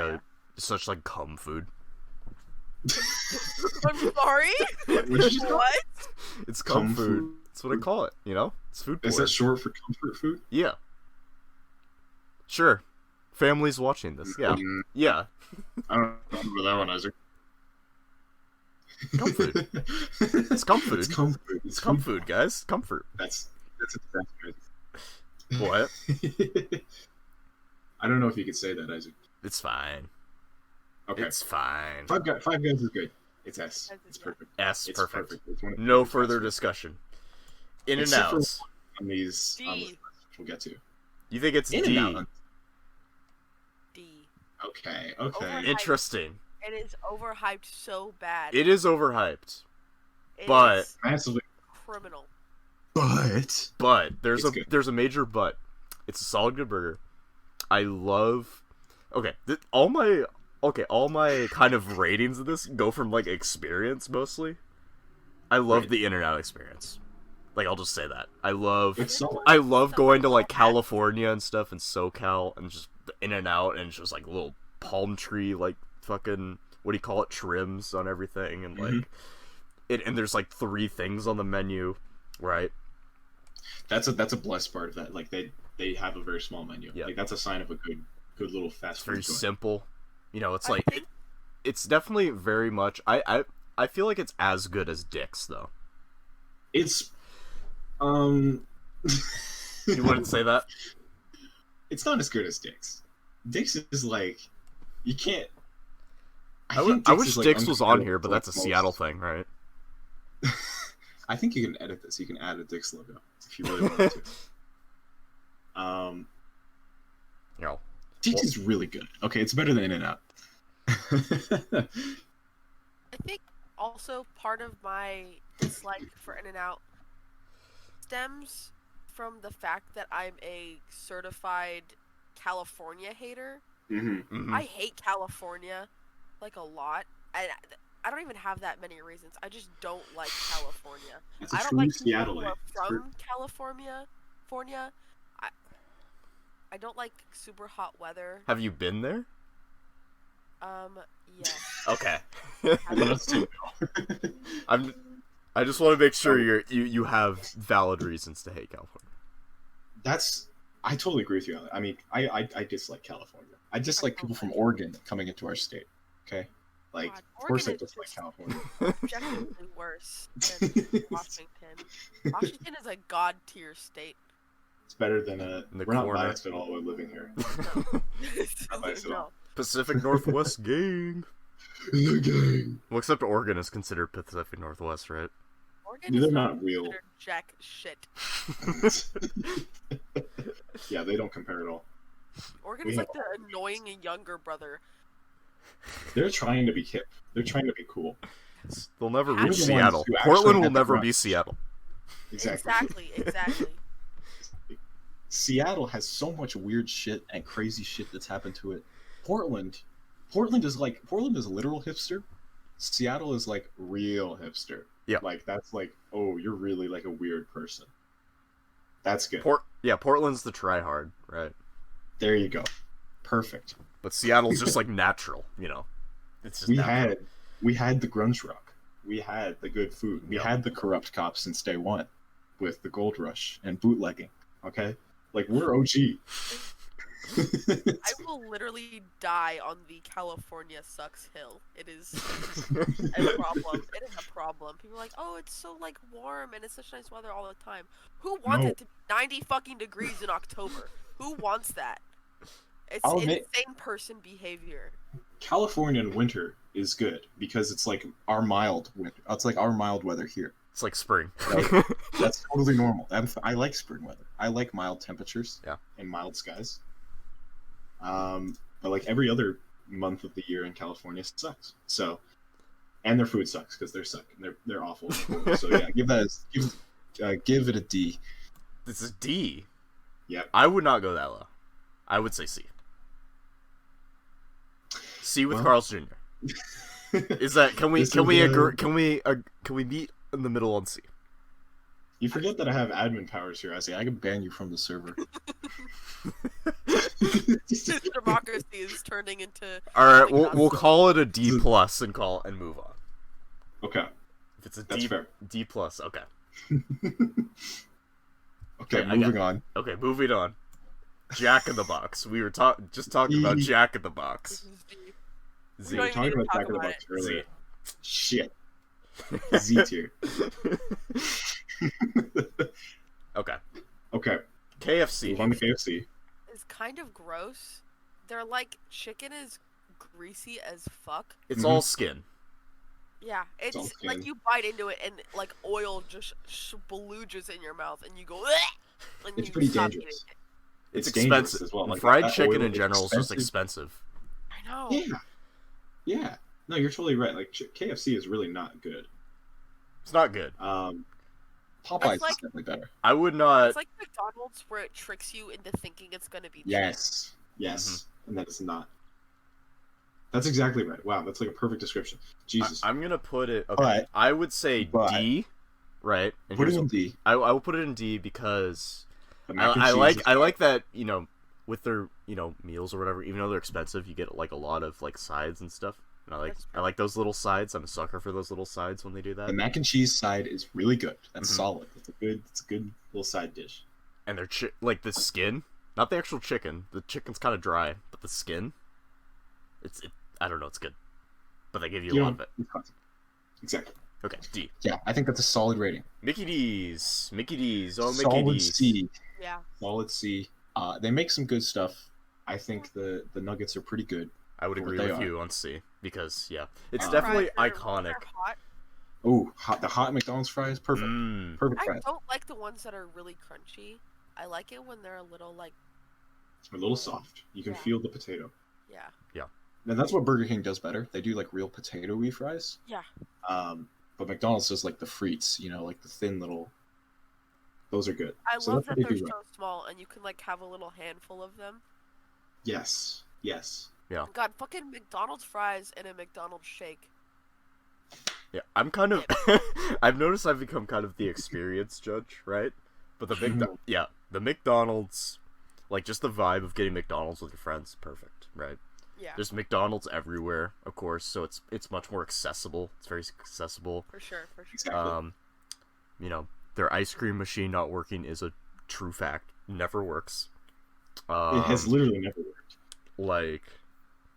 such, like, cum food. I'm sorry? What? It's cum food. That's what I call it, you know? It's food porn. Is that short for comfort food? Yeah. Sure. Families watching this. Yeah. Yeah. I don't remember that one, Isaac. Cum food. It's cum food. It's cum food. It's cum food, guys. Comfort. That's a disaster. What? I don't know if you could say that, Isaac. It's fine. Okay. It's fine. Five Guys is good. It's S. It's perfect. S, It's perfect. It's one of the No best further fast food. discussion. In and Except for outs. on these, D. we'll get to. You think it's In D? and out. D. Okay. Overhyped. Interesting. It is overhyped so bad. It is overhyped. It but- is Massively. criminal. But there's It's good. there's a major but. It's a solid good burger. I love. Okay, all my kind of ratings of this go from like experience mostly. I love Right. the In-N-Out experience. Like, I'll just say that. I love It's going to like California and stuff and SoCal and just the In-N-Out and just like little palm tree like fucking what do you call it, trims on everything, and like and there's like 3 things on the menu, right? That's a blessed part of that. Like they have a very small menu. Yeah. Like that's a sign of a good little fast It's food very joint. simple. You know, it's I like think- it's definitely very much. I feel like it's as good as Dick's though. It's You wouldn't say that? it's not as good as Dick's. Dick's is like you can't. I think wish is, like, Dick's was on here, but uncomparable that's a to most. Seattle thing, right? I think you can edit this. You can add a Dick's logo if you really wanted to. You know, Dick's is really good. Okay, it's better than In-N-Out. I think also part of my dislike for In-N-Out stems from the fact that I'm a certified California hater. Mm-hmm. I hate California, like, a lot. And I don't even have that many reasons. I just don't like California. That's a I don't true like people who Seattleite. are from California. I don't like super hot weather. have you been there? Yeah. Okay. Let's do it. I just want to make sure you have valid reasons to hate California. I totally agree with you. I mean, I dislike California. I dislike people from Oregon coming into our state. Okay, like God, of course I Oregon is dislike just California. objectively worse than Washington. Washington is a god tier state. It's better than In the we're not corner. biased at all when living here. Not biased at No. all. Pacific Northwest gang. The gang. Well, except Oregon is considered Pacific Northwest, right? Oregon They're is not real. considered jack shit. Yeah, they don't compare at all. Oregon We is have like the annoying younger brother. They're trying to be hip. They're trying to be cool. They'll never They're reach the ones Seattle. who actually Portland will had the never grunt. be Seattle. Exactly. Exactly. Seattle has so much weird shit and crazy shit that's happened to it. Portland is a literal hipster. Seattle is like real hipster. Yeah. Like that's like, oh, you're really like a weird person. That's good. Portland's the try hard, right? There you go. Perfect. But Seattle's just like natural, you know. It's just natural. We had the grunge rock. We had the good food. We Yep. had the corrupt cops since day one, with the gold rush and bootlegging. Okay, like we're OG. I will literally die on the California sucks hill. It is a problem. It is a problem. People are like, oh, it's so like warm and it's such nice weather all the time. Who wants No. it to be 90 fucking degrees in October? Who wants that? It's I'll admit- insane person behavior. California in winter is good because it's like our mild winter. It's like our mild weather here. It's like spring. That's totally normal. I like spring weather. I like mild temperatures. Yeah. And mild skies. But like every other month of the year in California sucks. So, and their food sucks because they're suck. They're awful. So yeah, give it a D. This is D. Yep. I would not go that low. I would say C. C with Well- Carl's Jr. Is that can we This can is, we agree can we meet in the middle on C? You forget that I have admin powers here, Isaiah. I can ban you from the server. Democracy is turning into. All right, something we'll not- call it a D plus and move on. Okay. If it's a That's D fair. D plus, okay. Okay, I moving on. Okay, moving on. Jack in the Box. We were just talking about Jack in the Box. This is D. Z. We were don't talking even about talk Jack in the about Box it. earlier. Z. Shit. Z tier. Okay. Okay, KFC. move on to KFC. Is kind of gross. They're like chicken is greasy as fuck. It's all skin. Yeah, it's all like skin. you bite into it and like oil just splooges in your mouth and you go. "Ugh," and It's you pretty stop dangerous. eating it. It's dangerous expensive as well. Like, Fried that chicken oil in is general is just expensive. I know. Yeah. Yeah. No, you're totally right. Like KFC is really not good. It's not good. Popeyes It's like- is definitely better. I would not. It's like McDonald's where it tricks you into thinking it's gonna be cheap. Yes. Yes. And that is not. That's exactly right. Wow, that's like a perfect description. Jesus. I'm gonna put it. Okay, But- I would say but- D. Right. And Put it here's in wh- D. I will put it in D because The mac and I cheese like is- I like that with their meals or whatever. Even though they're expensive, you get like a lot of like sides and stuff. And That's I like those little sides. I'm a sucker for those little sides when they do that. The mac and cheese side is really good. That's Mhm. solid. It's a good little side dish. And they're like the skin, not the actual chicken. The chicken's kind of dry, but the skin, I don't know, it's good. But they give you a lot of it. Exactly. Okay, D. Yeah, I think that's a solid rating. Mickey D's. Oh, Mickey Solid D's. C. Yeah. Solid C. They make some good stuff. I think the nuggets are pretty good. I would For what agree they with are. you on C because it's Uh, definitely Fries iconic. are hot. Oh, the hot McDonald's fries, perfect. Mm. Perfect I fries. don't like the ones that are really crunchy. I like it when they're a little like A little soft. You can Yeah. feel the potato. yeah. And that's what Burger King does better. They do like real potato-y fries. Yeah. But McDonald's does like the frites, like the thin little. Those are good. I So love that's that what they they're do so small and you can like have a little handful of them. Yes. Yes. God, fucking McDonald's fries and a McDonald's shake. Yeah, I'm kind of. I've noticed I've become kind of the experience judge, right? But the McDonald's, like just the vibe of getting McDonald's with your friends, perfect, right? Yeah. There's McDonald's everywhere, of course, so it's much more accessible. It's very accessible. For sure. Exactly. Their ice cream machine not working is a true fact. Never works. It has literally never worked. Like,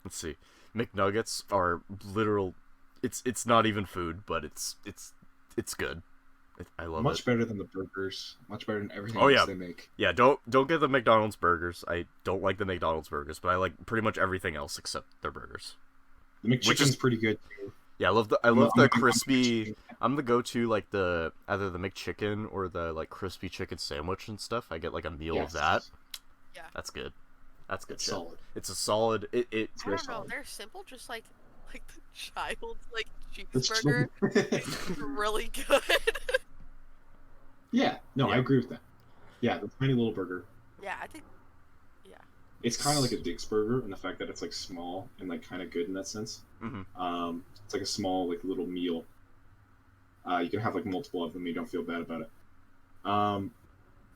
let's see, McNuggets are literal. It's not even food, but it's good. I love Much it. better than the burgers. Much better than everything Oh, else yeah. they make. Yeah, don't get the McDonald's burgers. I don't like the McDonald's burgers, but I like pretty much everything else except their burgers. The McChicken's pretty good too. Yeah, I love I'm the a crispy. McChicken. I'm the go-to like either the McChicken or the like crispy chicken sandwich and stuff. I get like a meal of Yes. that. Yeah. That's good. That's good It's shit. solid. It's a solid. It I very don't know. solid. They're simple, just like the child's like It's cheeseburger. true. It's really good. Yeah. No, I Yeah. agree with that. Yeah, the tiny little burger. Yeah, I think. It's kind of like a Dick's burger in the fact that it's like small and like kind of good in that sense. Mhm. It's like a small like little meal. You can have like multiple of them. You don't feel bad about it.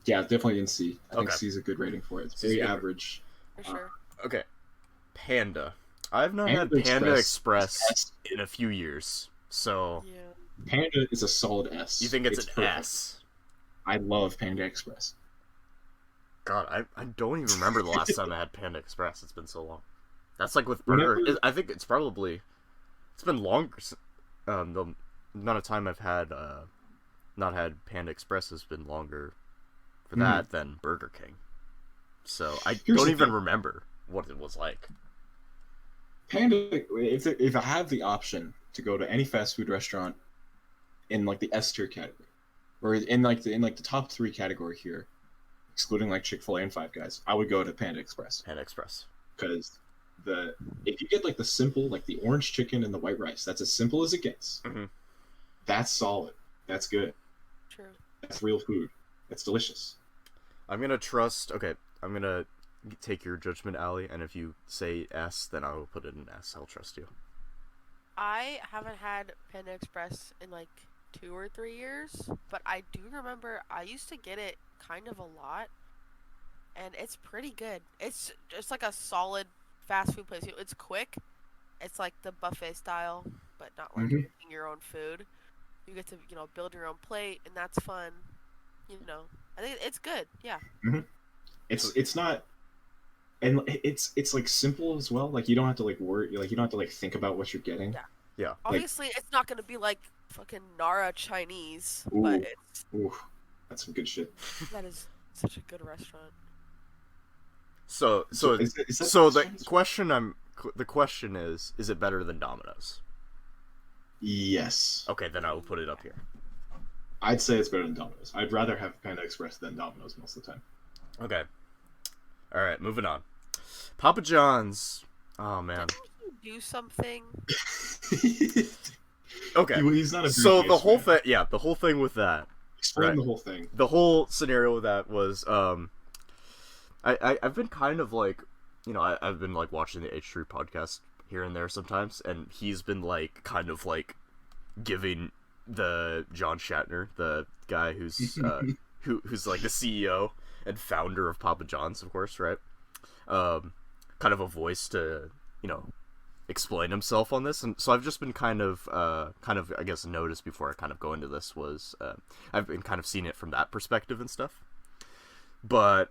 Yeah, definitely in C. I think Okay. C is a good rating for it. It's C's very good. average. For sure. Okay. Panda. I've not had Panda Panda Express Express in a few years. So Yeah. Panda is a solid S. you think it's an perfect. S? I love Panda Express. God, I don't even remember the last time I had Panda Express. It's been so long. That's like with Whenever- burger. I think it's been longer. The amount of time I've had not had Panda Express has been longer for that than Burger King. So I Here's don't the even thing. remember what it was like. Panda, if I have the option to go to any fast food restaurant in like the S tier category, or in the top 3 category here, excluding like Chick-fil-A and Five Guys, I would go to Panda Express. Panda Express. Because if you get like the simple, like the orange chicken and the white rice, that's as simple as it gets. Mm-hmm. That's solid. That's good. True. That's real food. That's delicious. I'm gonna take your judgment, Aly, and if you say S, then I will put it in S. I'll trust you. I haven't had Panda Express in like 2 or 3 years, but I do remember I used to get it kind of a lot, and it's pretty good. It's just like a solid fast food place. It's quick. It's like the buffet style, but not like making your own food. You get to build your own plate, and that's fun. I think it's good. Yeah. It's not, and it's like simple as well. Like you don't have to like worry. Like you don't have to like think about what you're getting. Yeah. Yeah. Obviously, it's not gonna be like fucking Nara Chinese, Ooh. but it's Ooh, that's some good shit. that is such a good restaurant. So Is that the question is it better than Domino's? Yes. Okay, then I will put it up here. I'd say it's better than Domino's. I'd rather have Panda Express than Domino's most of the time. Okay. All right, moving on. Papa John's. Oh man. Didn't he do something? Okay. He's not a So briefcase the whole man. thing, the whole thing with that. Explain right. the whole thing. The whole scenario with that was, I've been kind of like, I've been like watching the H3 podcast here and there sometimes, and he's been like kind of like giving the John Shatner, the guy who's who's like the CEO and founder of Papa John's, of course, right? Kind of a voice to explain himself on this, and so I've just been kind of I guess noticed before I kind of go into this was I've been kind of seeing it from that perspective and stuff, but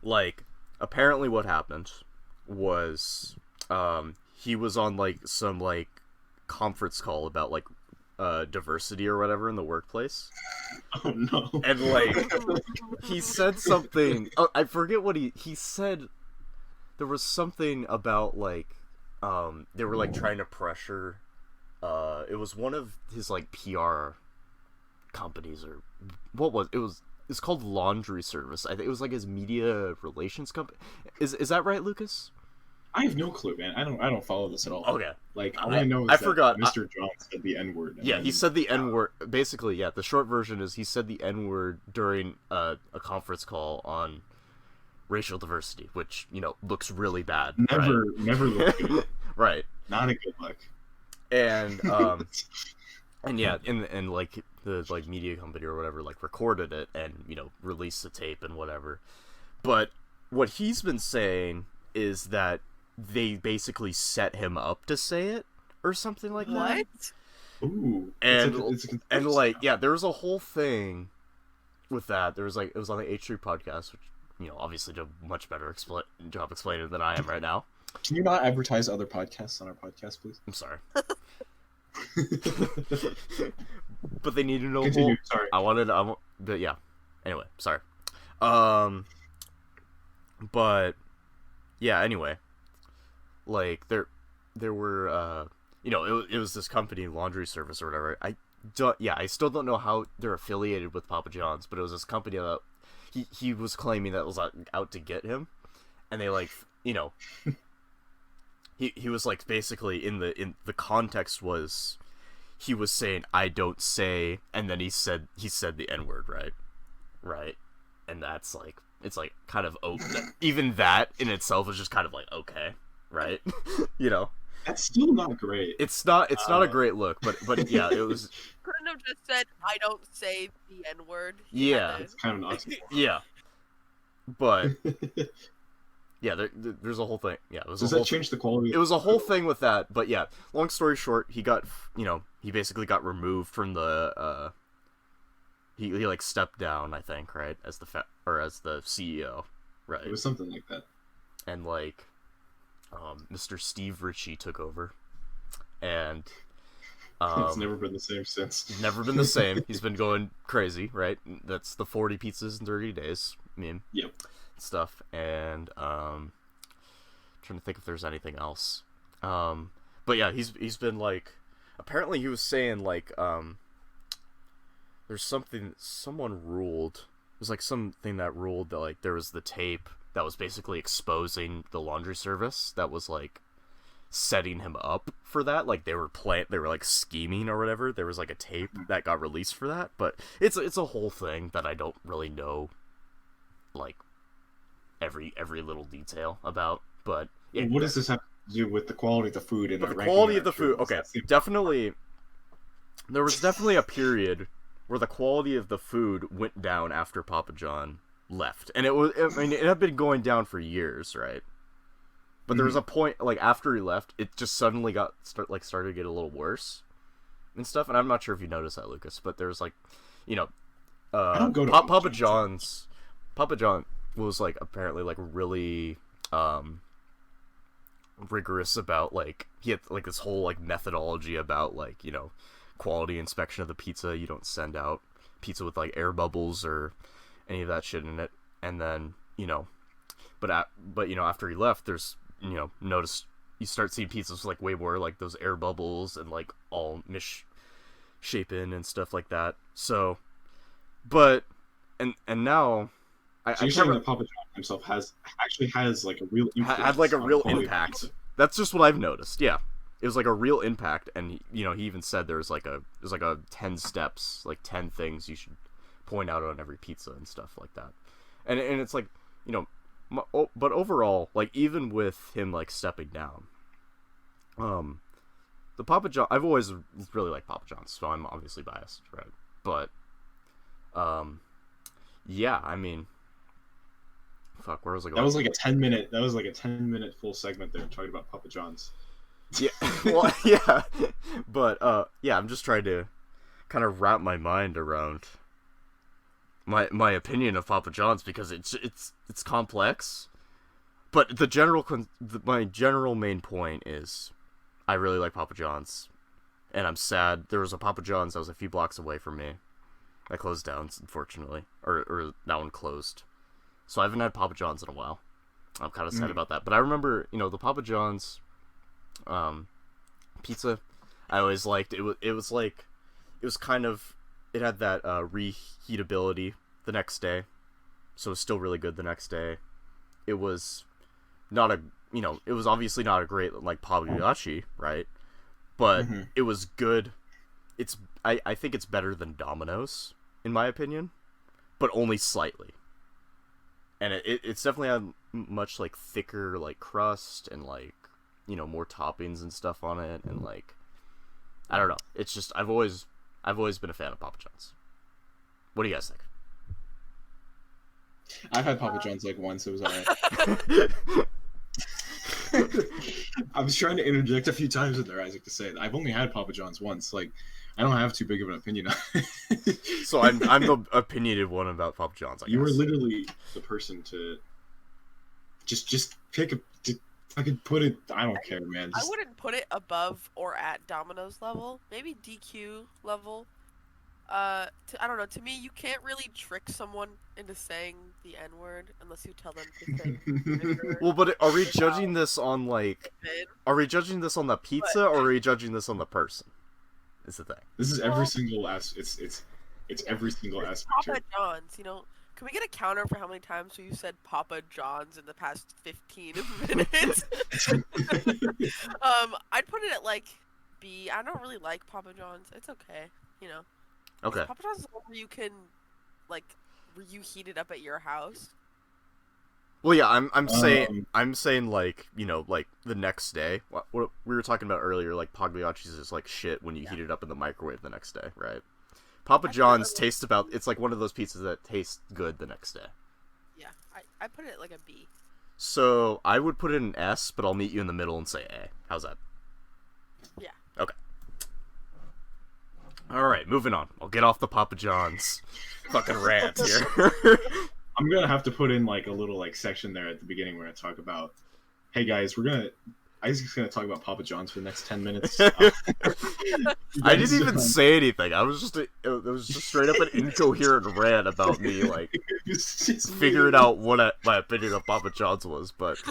like apparently what happened was he was on like some like conference call about like diversity or whatever in the workplace. Oh no. And like he said something, I forget what he said. There was something about like they were like trying to pressure it was one of his like PR companies, or what was it's called Laundry Service. I think it was like his media relations company. Is that right, Lucas? I have no clue, man. I don't follow this at all. Okay. Like all I know is I that forgot. Mr. John said the N-word. Yeah, he said the N-word. Basically, yeah, the short version is he said the N-word during a conference call on racial diversity, which, looks really bad. Never looked right? good. Right. Not a good look. And and yeah, and like the like media company or whatever like recorded it and, released the tape and whatever. But what he's been saying is that they basically set him up to say it or something like that. What? Ooh. And it's a and like yeah, there was a whole thing with that. There was like it was on the H3 podcast, which obviously did a much better job explaining it than I am right now. Can you not advertise other podcasts on our podcast, please? I'm sorry. But they need to know. Continue. Sorry. But yeah. Anyway, sorry. But yeah. Anyway, like there were it was this company, Laundry Service or whatever. I still don't know how they're affiliated with Papa John's, but it was this company that he was claiming that was out to get him, and they like he was like basically in the context was he was saying I don't say, and then he said the N-word, right, and that's like it's like kind of even that in itself is just kind of like okay, right. That's still not great. It's not a great look, but yeah, it was. Couldn't have just said I don't say the N-word. Yeah. It's kind of an oxymoron. Yeah, but yeah, there's a whole thing. Yeah, it was Does that change the quality? It was a whole thing with that, but yeah. Long story short, he got he basically got removed from the he like stepped down, I think, right, as as the CEO, right? It was something like that. And like, Mr. Steve Ritchie took over, and It's never been the same since. never been the same. He's been going crazy, right? That's the 40 pizzas in 30 days meme. Yep. Stuff, and trying to think if there's anything else. But yeah, he's been like, apparently he was saying like, there's someone ruled. It was like something that ruled that like there was the tape that was basically exposing the laundry service that was like setting him up for that. Like they were like scheming or whatever. There was like a tape that got released for that, but it's a whole thing that I don't really know like every little detail about. But yeah, what does this have to do with the quality of the food and the quality of the food? Okay, definitely. There was definitely a period where the quality of the food went down after Papa John left, and it had been going down for years, right? But there was a point, like, after he left, it just suddenly started to get a little worse and stuff. And I'm not sure if you noticed that, Lucas, but there was like, you know, I don't go to Papa John was like apparently like really rigorous about, like, he had like this whole like methodology about, like, you know, quality inspection of the pizza. You don't send out pizza with like air bubbles or any of that shit in it. And then, you know, but you know, after he left, there's, you know, you start seeing pizzas with like way more like those air bubbles and like all misshapen and stuff like that. So, but and now you're saying that Papa John himself has like a real had like a real impact. Pizza. That's just what I've noticed. Yeah, it was like a real impact, and you know, he even said there's like a 10 steps, like 10 things you should point out on every pizza and stuff like that. And it's like, you know, but overall, like, even with him like stepping down, the Papa John, I've always really liked Papa John's, so I'm obviously biased, right? But yeah, I mean, fuck, where was I going? That was like a 10-minute full segment there talking about Papa John's. Yeah, well, yeah, but yeah, I'm just trying to kind of wrap my mind around my opinion of Papa John's, because it's complex, but my general main point is I really like Papa John's, and I'm sad there was a Papa John's that was a few blocks away from me that closed down, unfortunately, or that one closed, so I haven't had Papa John's in a while. I'm kind of sad about that, but I remember, you know, the Papa John's pizza I always liked. It was kind of, it had that reheatability the next day, so it was still really good the next day. It was not it was obviously not a great like Pagliacci, right? But it was good. I think it's better than Domino's in my opinion, but only slightly. And it's definitely had much like thicker like crust and like, you know, more toppings and stuff on it, and like, I don't know. It's just I've always been a fan of Papa John's. What do you guys think? I've had Papa John's like once. It was alright. I was trying to interject a few times in there, Isaac, to say that I've only had Papa John's once. Like, I don't have too big of an opinion on it. So I'm the opinionated one about Papa John's, I guess. You were literally the person to just pick a. I could put it. I don't care, man. I wouldn't put it above or at Domino's level. Maybe DQ level. I don't know. To me, you can't really trick someone into saying the N-word unless you tell them to say. Well, but are we judging this on like? Are we judging this on the pizza, or are we judging this on the person? Is the thing. This is every single it's every single aspect. Papa John's, you know. Can we get a counter for how many times you said Papa John's in the past 15 minutes? I'd put it at like B. I don't really like Papa John's. It's okay, you know. Okay. Papa John's is where you can, like, where you heat it up at your house. Well, yeah, I'm saying like, you know, like the next day. What we were talking about earlier, like Pagliacci's is like shit when you heat it up in the microwave the next day, right? Papa John's it's like one of those pizzas that tastes good the next day. Yeah, I put it like a B. So I would put it in S, but I'll meet you in the middle and say A. How's that? Yeah. Okay. All right, moving on. I'll get off the Papa John's fucking rant here. I'm gonna have to put in like a little like section there at the beginning where I talk about, hey guys, Isaac's gonna talk about Papa John's for the next 10 minutes. I didn't even say anything. It was just straight up an incoherent rant about me like figuring out what my opinion of Papa John's was. But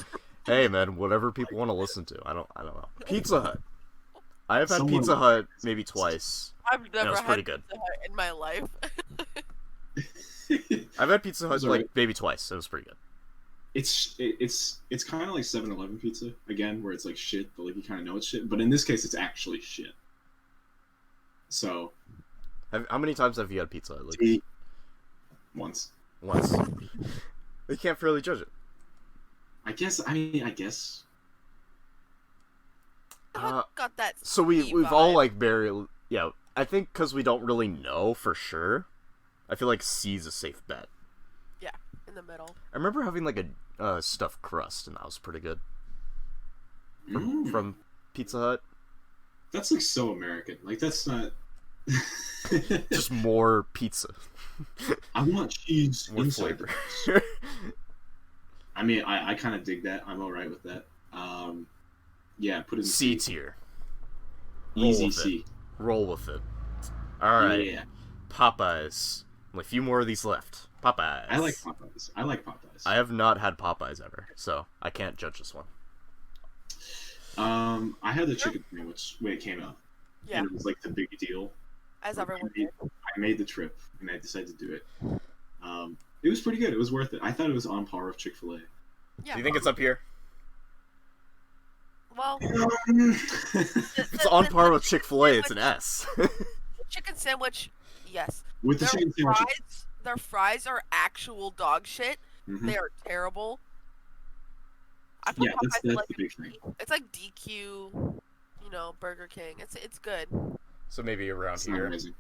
hey, man, whatever people want to listen to. I don't know. Pizza Hut. I have had Pizza Hut maybe twice. I've never had pretty good. Pizza Hut in my life. I've had Pizza Hut like maybe twice. It was pretty good. It's kind of like 7-Eleven pizza again, where it's like shit, but like you kind of know it's shit. But in this case, it's actually shit. So, how many times have you had Pizza Hut? Like, once. You can't fairly judge it. I guess. Got that. So we've vibe. all like I think because we don't really know for sure. I feel like C's a safe bet. Yeah, in the middle. I remember having like a stuffed crust, and that was pretty good. From Pizza Hut. That's like so American. Like that's not. Just more pizza. I want cheese More inside. flavor. I mean, I kind of dig that. I'm alright with that. Yeah, put it in C tier. Easy C. Roll with it. Alright. Yeah. Popeyes. Only a few more of these left. Popeyes. I like Popeyes. I have not had Popeyes ever, so I can't judge this one. I had the chicken sandwich when it came out. Yeah. And it was like the big deal. As everyone did. I made the trip and I decided to do it. It was pretty good. It was worth it. I thought it was on par with Chick-fil-A. Yeah. Do you think it's up here? Well, If it's on par with Chick-fil-A, it's an S. chicken sandwich, yes. With the chicken sandwich. Their fries are actual dog shit. Mhm. They are terrible. I put Yeah, that's Popeyes in, the like big thing. It's like DQ, Burger King. It's good. So maybe around It's not here. amazing.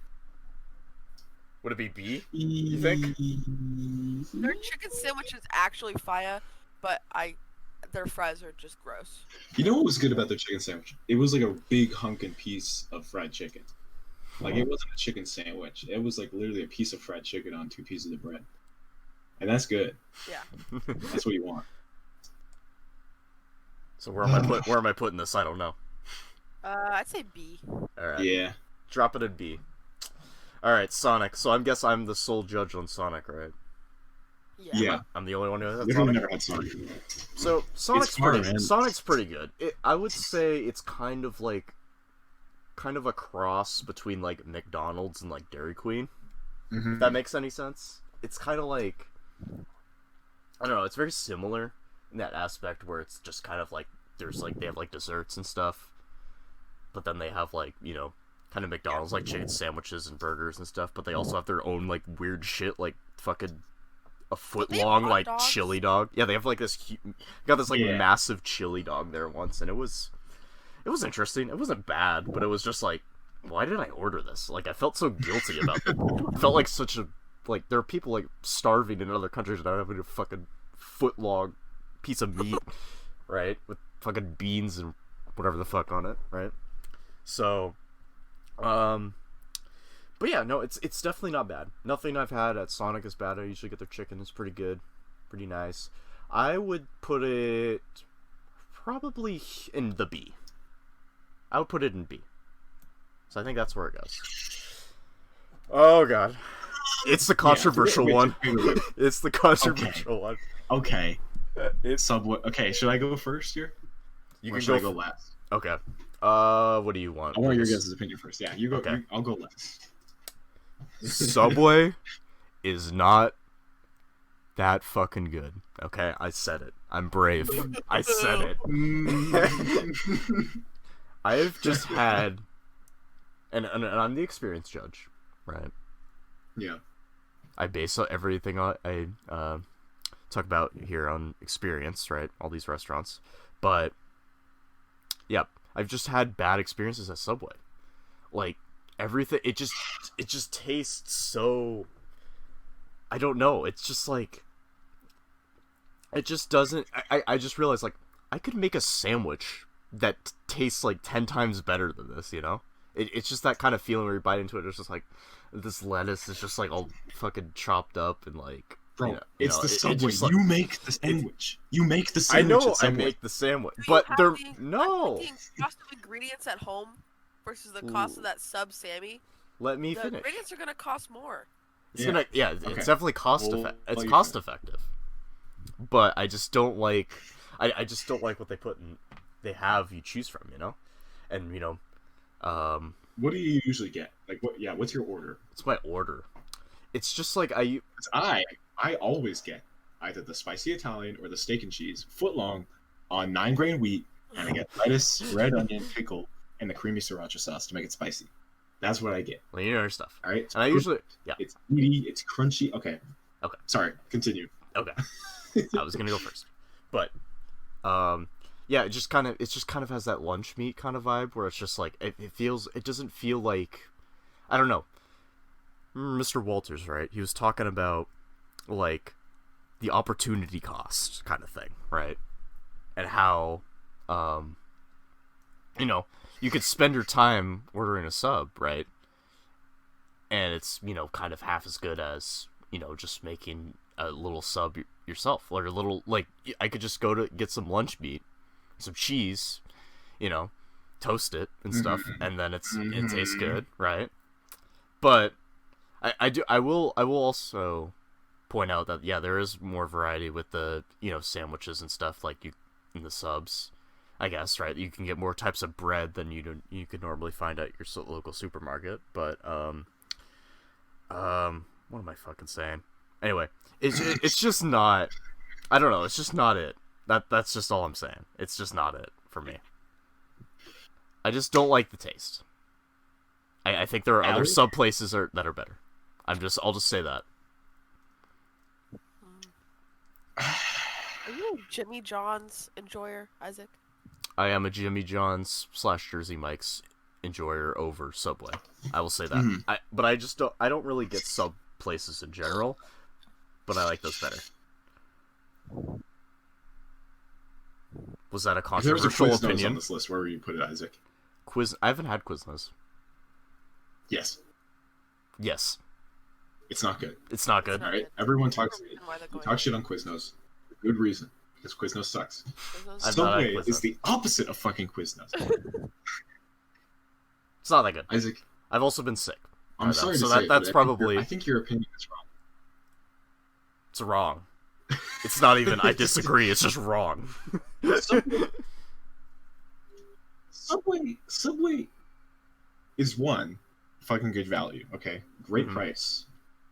Would it be B? You think? Their chicken sandwich is actually fire, but their fries are just gross. You know what was good about their chicken sandwich? It was like a big hunkin' piece of fried chicken. Like it wasn't a chicken sandwich. It was like literally a piece of fried chicken on 2 pieces of bread. And that's good. Yeah. That's what you want. So where am I putting this? I don't know. I'd say B. Alright. Yeah. Drop it at B. Alright, Sonic. So I guess I'm the sole judge on Sonic, right? Yeah. I'm the only one who has Literally Sonic. never had Sonic. So Sonic's hard, pretty. man. Sonic's pretty good. I would say it's kind of a cross between like McDonald's and like Dairy Queen. Mm-hmm. If that makes any sense. It's kind of like, I don't know. It's very similar in that aspect where it's just kind of like there's like they have like desserts and stuff, but then they have like kind of McDonald's like chicken sandwiches and burgers and stuff. But they also have their own like weird shit like fucking a foot They have long hot like dogs? chili dog. Yeah, they have like this got this like Yeah. massive chili dog there once, and it was interesting. It wasn't bad, but it was just like, why did I order this? Like I felt so guilty about it. It felt like such a like there are people like starving in other countries without having a fucking foot long piece of meat, right? With fucking beans and whatever the fuck on it, right? So, but yeah, no, it's definitely not bad. Nothing I've had at Sonic is bad. I usually get their chicken. It's pretty good, pretty nice. I would put it probably in the B. I would put it in B. So I think that's where it goes. Oh god, it's the controversial one. Wait. It's the controversial one. Okay. It's Subway. Okay, should I go first here? you Or can should I go. go last? Okay. What do you want? I want your please? guys' opinion first. Yeah, you go. Okay. I'll go last. Subway is not that fucking good. Okay, I said it. I'm brave. I said it. I've just had, and I'm the experience judge, right? Yeah. I base everything I talk about here on experience, right? All these restaurants, but yeah, I've just had bad experiences at Subway. Like everything, it just tastes so. I don't know. It's just like. It just doesn't. I just realized like I could make a sandwich that tastes like 10 times better than this, It's just that kind of feeling where you bite into it. It's just like this lettuce is just like all fucking chopped up and like. Bro, you know, it's the Subway. just, like, you make the sandwich. You make the I sandwich. know at Subway. I make the sandwich, Do you but have they're the cost of ingredients at home versus the cost of that sub Sammy. Let me The finish. ingredients are gonna cost more. It's Okay. it's definitely cost Well, cost effective. But I just don't like I just don't like what they have you choose from, you know? And What do you usually get? Like what? Yeah, what's your order? it's my order. It's just like 'Cause I always get either the spicy Italian or the steak and cheese, foot long, on 9-grain wheat, and I get lettuce, red onion, pickle, and the creamy sriracha sauce to make it spicy. That's what I get. well, you know your stuff. All right. And I usually It's meaty. It's crunchy. Okay. Okay. Sorry. Continue. Okay. I was gonna go first. But yeah, it just kind of has that lunch meat kind of vibe where it's just like it doesn't feel like, I don't know. Mr. Walters, right? He was talking about like the opportunity cost kind of thing, right? And how you could spend your time ordering a sub, right? And it's, kind of half as good as, just making a little sub yourself, or a little, like, I could just go to get some lunch meat, some cheese, toast it and stuff, and then it tastes good, right? But I will also point out that, yeah, there is more variety with the, sandwiches and stuff, like in the subs, I guess, right? You can get more types of bread than you could normally find at your local supermarket, but what am I fucking saying? Anyway, it's just not. I don't know. It's just not it. That's just all I'm saying. It's just not it for me. I just don't like the taste. I think there are other sub places that are better. I'll just say that. Are you a Jimmy John's enjoyer, Isaac? I am a Jimmy John's / Jersey Mike's enjoyer over Subway. I will say that. But I don't really get sub places in general, but I like those better. Was that a If there was a controversial Quiznos opinion? on this list, where would you put it, Isaac? I haven't had Quiznos. Yes. Yes. It's not good. It's not good. All right. Everyone talks Why they're going. talk shit on Quiznos. For good reason. Because Quiznos sucks. Quiznos? I'm not at Subway Quiznos. is the opposite of fucking Quiznos. It's not that good. Isaac, I've also been sick. I'm Right, sorry so to say, that's probably I think your opinion is wrong. it's wrong. It's not even. I disagree. It's just wrong. Subway is one fucking good value. Okay, great Mhm. price.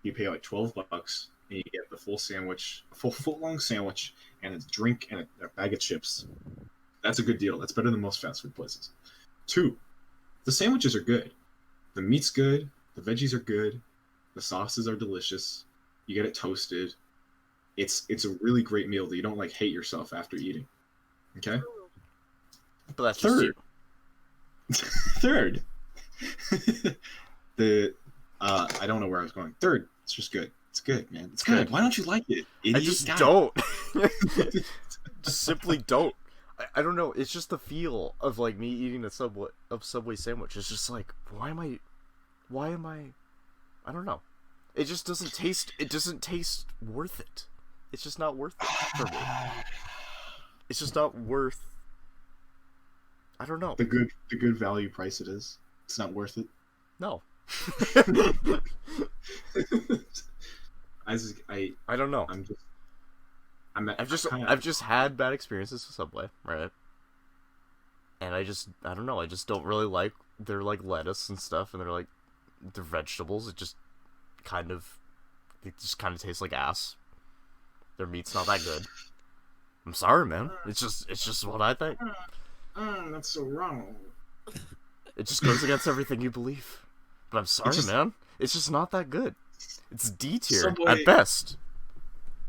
You pay like $12, and you get the full sandwich, a full foot-long sandwich, and a drink and a bag of chips. That's a good deal. That's better than most fast food places. 2, the sandwiches are good. The meat's good. The veggies are good. The sauces are delicious. You get it toasted. It's a really great meal that you don't like hate yourself after eating. Okay. But that's just you. Third, I don't know where I was going. Third, it's just good. It's good, man. It's good. Why don't you like it? I just don't. Just simply don't. I don't know. It's just the feel of like me eating a Subway sandwich. It's just like, why am I? I don't know. It just doesn't taste. It doesn't taste worth it. It's just not worth it for me. It's just not worth. I don't know. The good value price it is. It's not worth it. No. I don't know. I've just had bad experiences with Subway, right? And I don't know. I just don't really like their like lettuce and stuff, and their vegetables. It just kind of tastes like ass. Their meat's not that good. I'm sorry, man. It's just what I think. That's so wrong. It just goes against everything you believe. But I'm sorry, man. It's just not that good. It's D tier at best.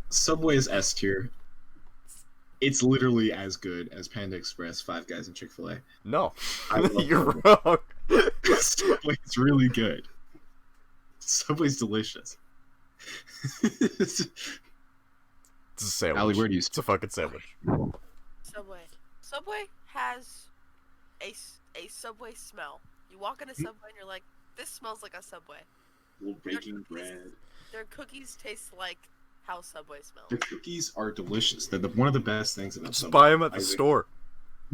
Subway is S tier. It's literally as good as Panda Express, Five Guys, and Chick-fil-A. No, I love you're wrong. Subway's really good. Subway's delicious. It's a sandwich. Aly, where do you? It's a fucking sandwich. Subway. Subway has a Subway smell. You walk in a Subway and you're like, this smells like a Subway. Little baking bread. Their cookies taste like how Subway smells. The cookies are delicious. They're one of the best things about Just Subway. buy them at the store.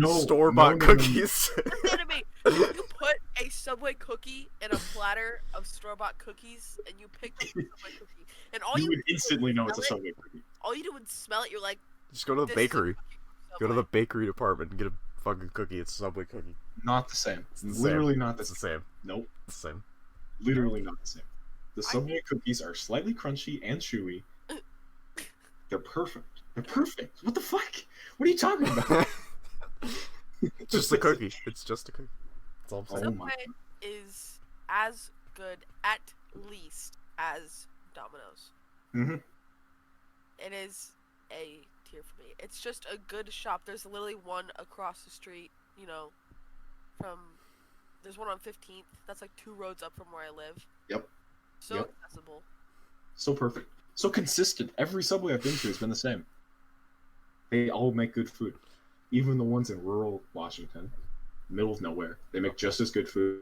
Store-bought cookies. Listen to me. You put a Subway cookie in a platter of store-bought cookies, and you pick up a Subway cookie, and all You would instantly know it's a smell it- Subway cookie. All you do is smell it. You're like, Just go to the this is a bakery. cookie from Go to the Subway. bakery department and get a fucking cookie. It's a Subway cookie. Not the same. It's the Literally same. not the It's the same. same. Nope. It's the same. Literally not the same. The I Subway cookies are slightly crunchy and chewy. They're perfect. They're perfect. What the fuck? What are you talking about? It's just a cookie. It's just a cookie. That's all I'm saying. Oh my Subway is as good, at least, as Domino's. Mm-hmm. It is A tier for me. It's just a good shop. There's literally one across the street, there's one on 15th. That's like 2 roads up from where I live. Yep. So Yep. accessible. So perfect. So consistent. Every Subway I've been to has been the same. They all make good food. Even the ones in rural Washington, middle of nowhere, they make just as good food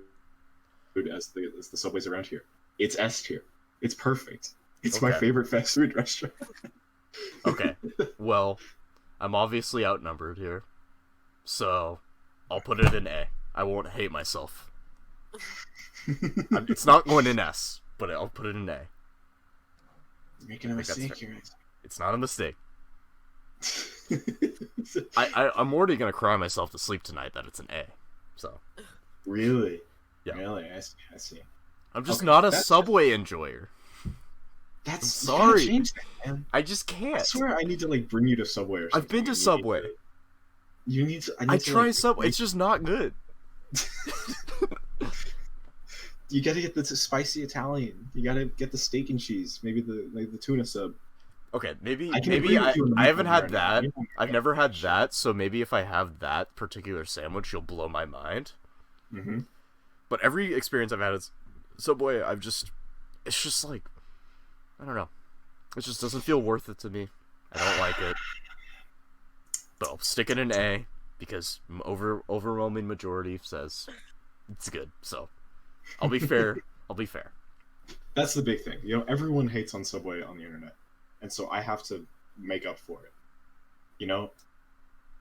as the Subways around here. It's S tier. It's perfect. It's my Okay. favorite fast food restaurant. Okay. Well, I'm obviously outnumbered here. So, I'll put it in A. I won't hate myself. It's not going in S, but I'll put it in A. You're making a I think that's mistake fair. here. It's not a mistake. I'm already gonna cry myself to sleep tonight that it's an A. So, Really? Yeah. Really? I see. I'm just Okay, not a that's- Subway enjoyer. That's I'm you gotta sorry. change that, man. I just I can't. swear I need to bring you to Subway or something. I've been to You need Subway. You need to. I try Subway. It's just not good. You gotta get the spicy Italian. You gotta get the steak and cheese. Maybe the tuna sub. Okay, maybe I can agree with you on the I haven't meatball had right that. now. I've never had that, so maybe if I have that particular sandwich, you'll blow my mind. Mm-hmm. But every experience I've had at Subway, it's just like, I don't know. It just doesn't feel worth it to me. I don't like it. But I'll stick it in A, because overwhelming majority says it's good. So, I'll be fair. I'll be fair. That's the big thing. Everyone hates on Subway on the internet, and so I have to make up for it.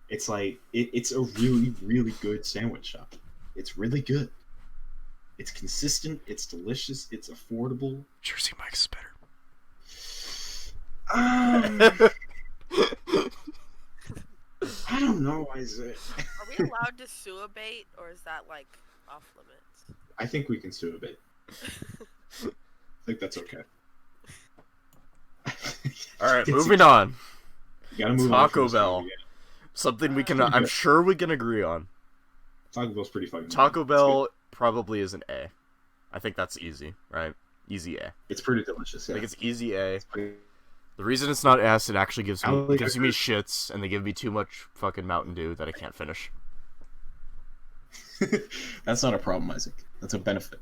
It's like it's a really, really good sandwich shop. It's really good. It's consistent. It's delicious. It's affordable. Jersey Mike's better. I don't know, Isaac. Are we allowed to sue a bait, or is that off limits? I think we can sue a bit. I think that's okay. All right, It's- moving on. You gotta move on Taco from this Bell. movie, yeah. Something we can. Pretty I'm good. sure we can agree on. Taco Bell's pretty fucking. Taco good. Bell probably is an A. I think that's easy, right? Easy A. It's pretty delicious. I Yeah. think it's easy A. pretty- The reason it's not S, it actually gives me Aly shits, and they give me too much fucking Mountain Dew that I can't finish. That's not a problem, Isaac. That's a benefit.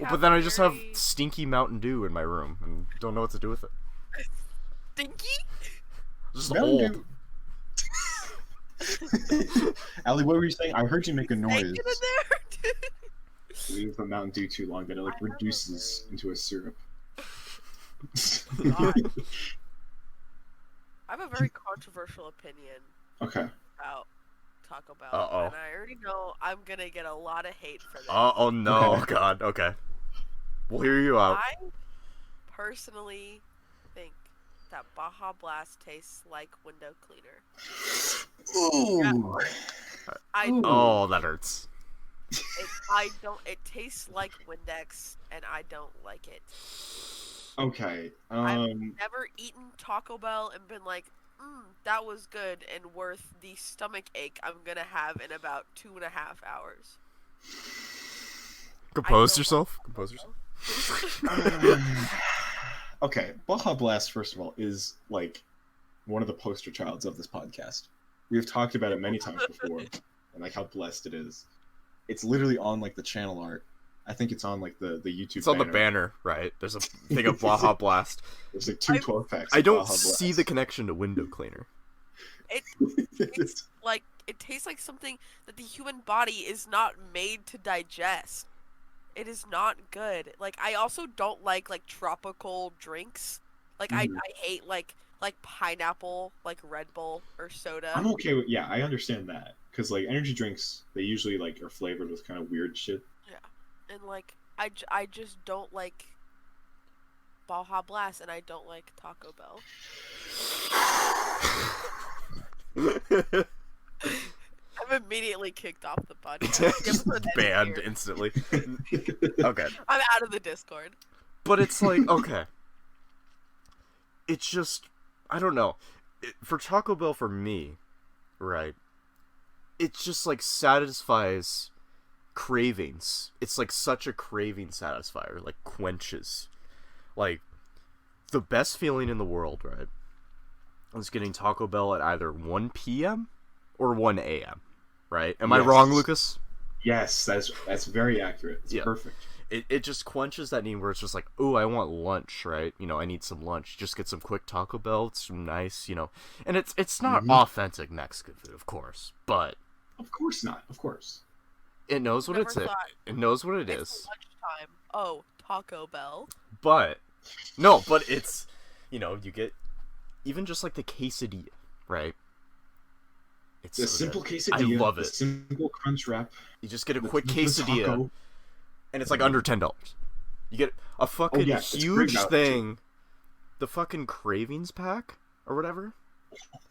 Well, but then I just have very stinky Mountain Dew in my room and don't know what to do with it. stinky. Just Mountain old. Dew. Aly, what were you saying? I heard you make a Snake noise. in there. Leave the Mountain Dew too long, that it I have a reduces into a syrup. God. I have a very controversial opinion Okay. about Taco Bell, Uh-oh. and I already know I'm gonna get a lot of hate for this. Oh no, Okay. God. Okay. We'll hear you out. I personally think that Baja Blast tastes like window cleaner. Ooh. I Ooh. Oh, that hurts. It tastes like Windex, and I don't like it. Okay. I've never eaten Taco Bell and been like, that was good and worth the stomach ache I'm gonna have in about 2.5 hours. Compose don't yourself. like Compose Taco yourself. Bell. Okay. Baja Blast, first of all, is one of the poster childs of this podcast. We've talked about it many times before, and how blessed it is. It's literally on the channel art. I think it's on the YouTube. It's on the banner, right? There's a thing of Baja Blast. There's 2 12 packs. I of don't Baja see Blast. the connection to window cleaner. It tastes like something that the human body is not made to digest. It is not good. Like, I also don't like tropical drinks. Like, I hate like pineapple, like Red Bull or soda. I'm okay with, yeah, I understand that. Because, like, energy drinks, they usually, like, are flavored with kind of weird shit. Yeah. And, like, I just don't like Baja Blast, and I don't like Taco Bell. I'm immediately kicked off the podcast. Just banned instantly. Okay. I'm out of the Discord. But it's like, okay. It's just, I don't know. For Taco Bell, for me, right, it just, like, satisfies cravings. It's, like, such a craving satisfier. Like, quenches. Like, the best feeling in the world, right, is getting Taco Bell at either 1 p.m. or 1 a.m., right? Am I wrong, Lucas? Yes, that's very accurate. It's perfect. It just quenches that need where it's just like, ooh, I want lunch, right? You know, I need some lunch. Just get some quick Taco Bell. It's nice, you know. And it's not authentic Mexican food, of course, but... Of course not. Of course. It knows what it knows what it is. It's lunchtime. Oh, Taco Bell. But it's, you know, you get even just like the quesadilla, right? It's the so simple good. quesadilla. I love it. The simple crunch wrap. You just get a quick quesadilla, and it's like under $10. You get a fucking huge thing, the fucking cravings pack or whatever.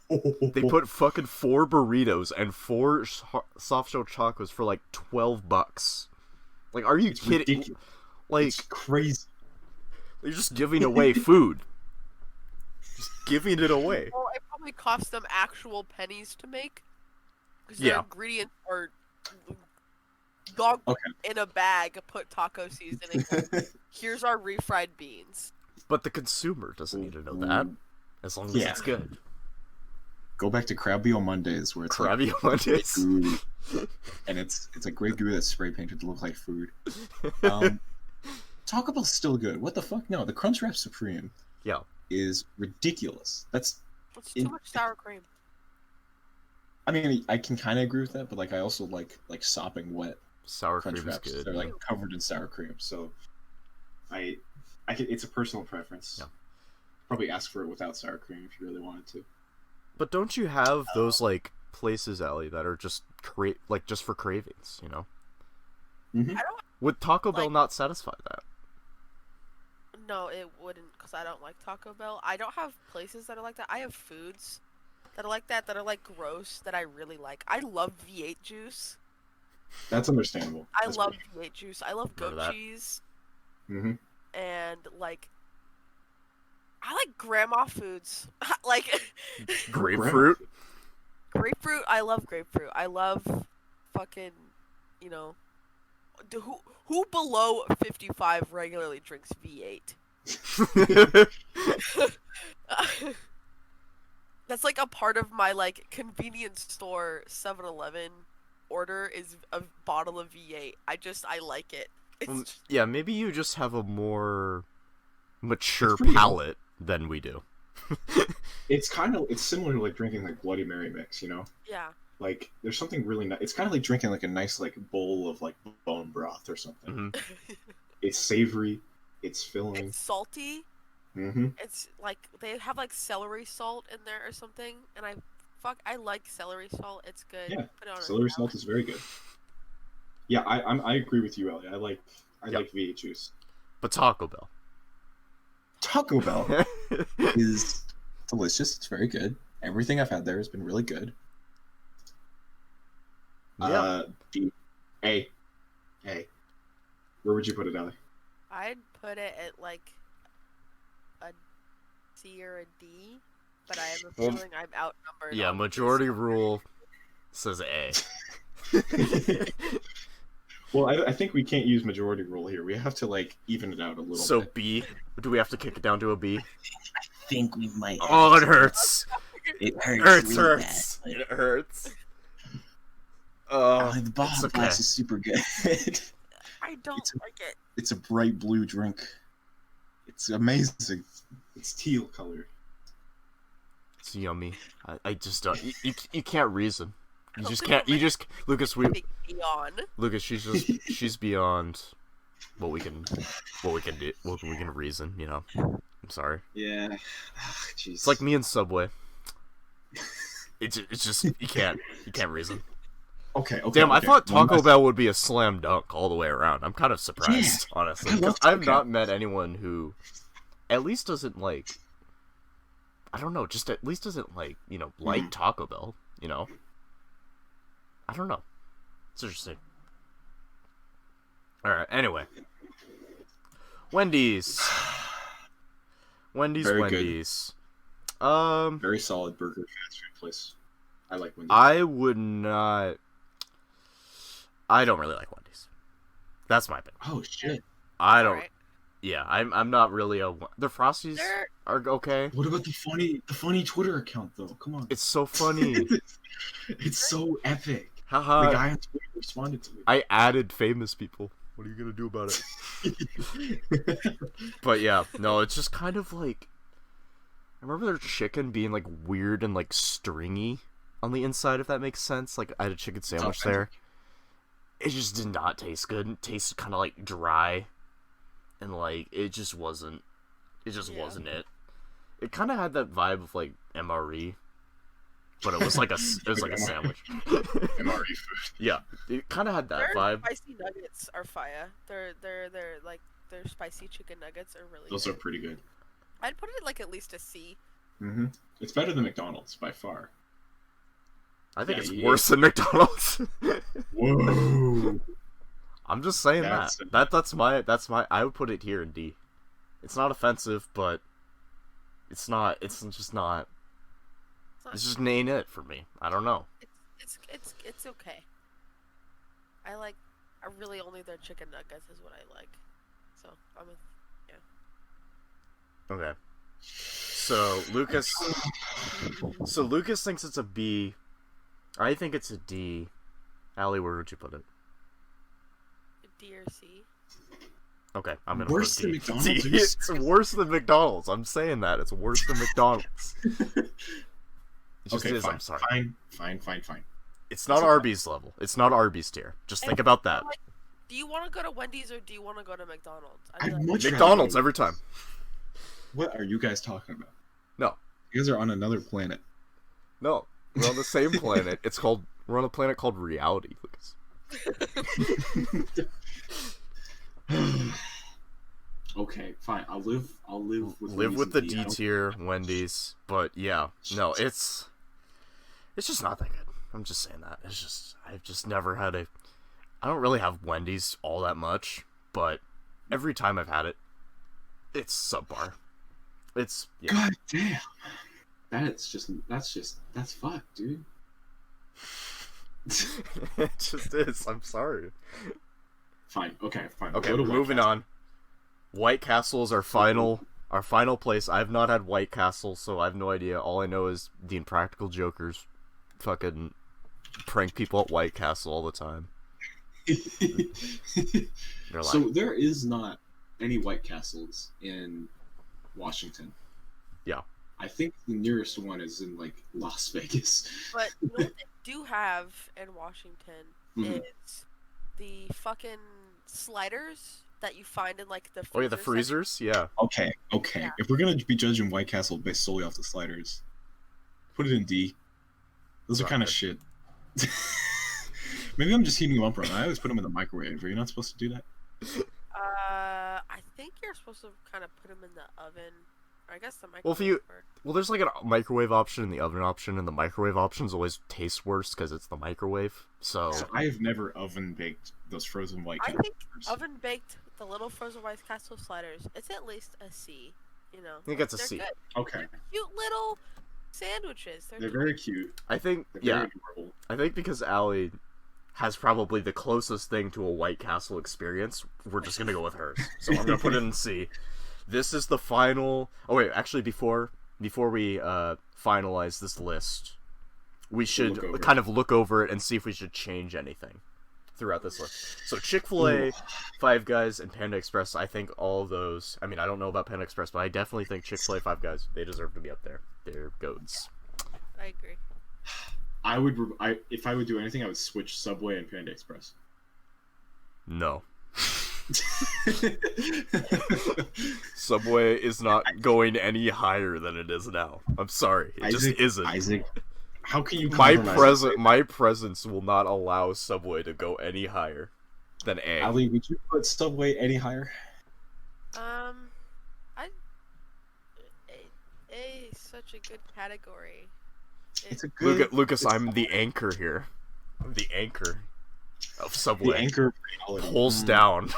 They put fucking 4 burritos and 4 soft shell chocos for like $12. Like, are you kidding? Ridiculous. Like, it's crazy. You're just giving away food. Just giving it away. Well, it probably costs them actual pennies to make. Because their ingredients are dog in a bag, put taco seasoning. Here's our refried beans. But the consumer doesn't need to know that. As long as it's good. Go back to Crabby on Mondays, where it's Crabby on Mondays, goo, and it's a great goo that's spray painted to look like food. Taco Bell's still good. What the fuck? No, the Crunchwrap Supreme. Is ridiculous. It's too much sour cream. I mean, I can kind of agree with that, but like I also like sopping wet sour Crunch cream is wraps. good. They're like covered in sour cream, so it's a personal preference. Yeah. Probably ask for it without sour cream if you really wanted to. But don't you have those like places, Aly, that are just just for cravings? You know. Mm-hmm. Would Taco Bell not satisfy that? No, it wouldn't, because I don't like Taco Bell. I don't have places that are like that. I have foods that are like that are like gross that I really like. I love V8 juice. That's understandable. I love V8 juice. I love goat cheese. Mm-hmm. And like, I like grandma foods. Like grapefruit. Grapefruit. I love grapefruit. I love fucking, you know, who below 55 regularly drinks V8? That's like a part of my like convenience store 7-Eleven order is a bottle of V8. I like it. Yeah, maybe you just have a more mature palate than we do. It's similar to like drinking like Bloody Mary mix, you know? Yeah. Like there's something really nice. It's kind of like drinking like a nice like bowl of like bone broth or something. Mm-hmm. It's savory. It's filling. It's salty. Mm-hmm. It's like they have like celery salt in there or something, and I like celery salt. It's good. Yeah, put it on celery salt is very good. Yeah, I agree with you, Aly. I like V8 juice. But Taco Bell. Taco Bell is delicious. It's very good. Everything I've had there has been really good. Yeah. A. Where would you put it, Aly? I'd put it at like a C or a D, but I have a feeling I'm outnumbered. Yeah, majority rule says A. Well, I think we can't use majority rule here. We have to like even it out a little bit. So B? Do we have to kick it down to a B? I think we might. Oh, it hurts. It hurts. Hurts. It hurts. The Baja Blast is super good. I don't like it. It's a bright blue drink. It's amazing. It's teal colored. it's yummy. I just don't. You can't reason. You just can't. Lucas. Beyond. Lucas, she's beyond what we can do. What we can reason. You know. I'm sorry. Yeah. Jeez. It's like me and Subway. It's just you can't reason. Okay. Damn, I thought Taco Bell would be a slam dunk all the way around. I'm kind of surprised, honestly, because I've not met anyone who, at least doesn't like. I don't know, just at least doesn't like like Taco Bell. You know. I don't know. It's interesting. All right. Anyway, Wendy's. Very Wendy's. Good. Very solid burger fast food place. I like Wendy's. I would not. I don't really like Wendy's. That's my opinion. Oh shit. I don't. Right. Yeah, I'm not really a. The Frosties are okay. What about the funny Twitter account though? Come on. It's so funny. It's so epic. Haha. The guy on Twitter responded to me. I added famous people. What are you gonna do about it? But yeah, no, it's just kind of like. I remember their chicken being like weird and like stringy on the inside, if that makes sense. Like I had a chicken sandwich there. It just did not taste good. It tasted kind of like dry, and like it just wasn't. It just wasn't it. It kind of had that vibe of like MRE, but it was like a sandwich. MRE food. Yeah, it kind of had that vibe. Spicy nuggets are fire. They're like their spicy chicken nuggets are really. Those good. are pretty good. I'd put it like at least a C. Mm-hmm. It's better than McDonald's by far. I think it's worse than McDonald's. Whoa! I'm just saying that's my. I would put it here in D. It's not offensive, but it's not. It's just not. It's just ain't it for me. I don't know. It's okay. I really only their chicken nuggets is what I like. So I'm a. Okay. So Lucas thinks it's a B. I think it's a D. Aly, where would you put it? D or C. Okay, I'm gonna worse put than D. McDonald's. D. It's worse than McDonald's. I'm saying that it's worse than McDonald's. It just is. Fine. I'm sorry. Fine. It's not Arby's level. It's not Arby's tier. Just think about that. Do you want to go to Wendy's or do you want to go to McDonald's? McDonald's every time. What are you guys talking about? No. You guys are on another planet. No, we're on the same planet. We're on a planet called reality, Lucas. Okay, fine. I'll live with the D tier Wendy's, but yeah, no, it's just not that good. I'm just saying that. I've just never had I don't really have Wendy's all that much, but every time I've had it, it's subpar. It's God damn. That's fucked, dude. It just is. I'm sorry. Fine. Okay. Okay, moving on. White Castle is our final place. I've not had White Castle, so I have no idea. All I know is the Impractical Jokers fucking prank people at White Castle all the time. So there is not any White Castles in Washington. Yeah. I think the nearest one is in like Las Vegas. But you know what they do have in Washington is the fucking sliders that you find in like the freezer. Oh yeah, the freezers? Yeah. Okay. Yeah. If we're gonna be judging White Castle based solely off the sliders, put it in D. Those are kind of shit. Maybe I'm just heating them up wrong. I always put them in the microwave. Are you not supposed to do that? I think you're supposed to kind of put them in the oven. Or I guess the microwave. Well, there's like a microwave option and the oven option, and the microwave options always taste worse because it's the microwave. So I have never oven baked those frozen White Castle. I think oven baked the little frozen White Castle sliders. It's at least a C. You know. I think it's a C. Good. Okay. They're cute little sandwiches. They're very cute. I think adorable. I think because Aly has probably the closest thing to a White Castle experience, we're just gonna go with hers. So I'm gonna put it in C. This is the final. Oh wait, actually, before we finalize this list, we should kind of look over it and see if we should change anything throughout this list. So Chick-fil-A, Five Guys, and Panda Express. I think all of those. I mean, I don't know about Panda Express, but I definitely think Chick-fil-A, Five Guys, they deserve to be up there. They're goats. I agree. If I would do anything, I would switch Subway and Panda Express. No. Subway is not going any higher than it is now. I'm sorry, it just isn't. Isaac, how can you compromise? My presence will not allow Subway to go any higher than A. Aly, would you put Subway any higher? A is such a good category. It's a good. Lucas, I'm the anchor here. I'm the anchor of Subway. The anchor of reality. Pulls down.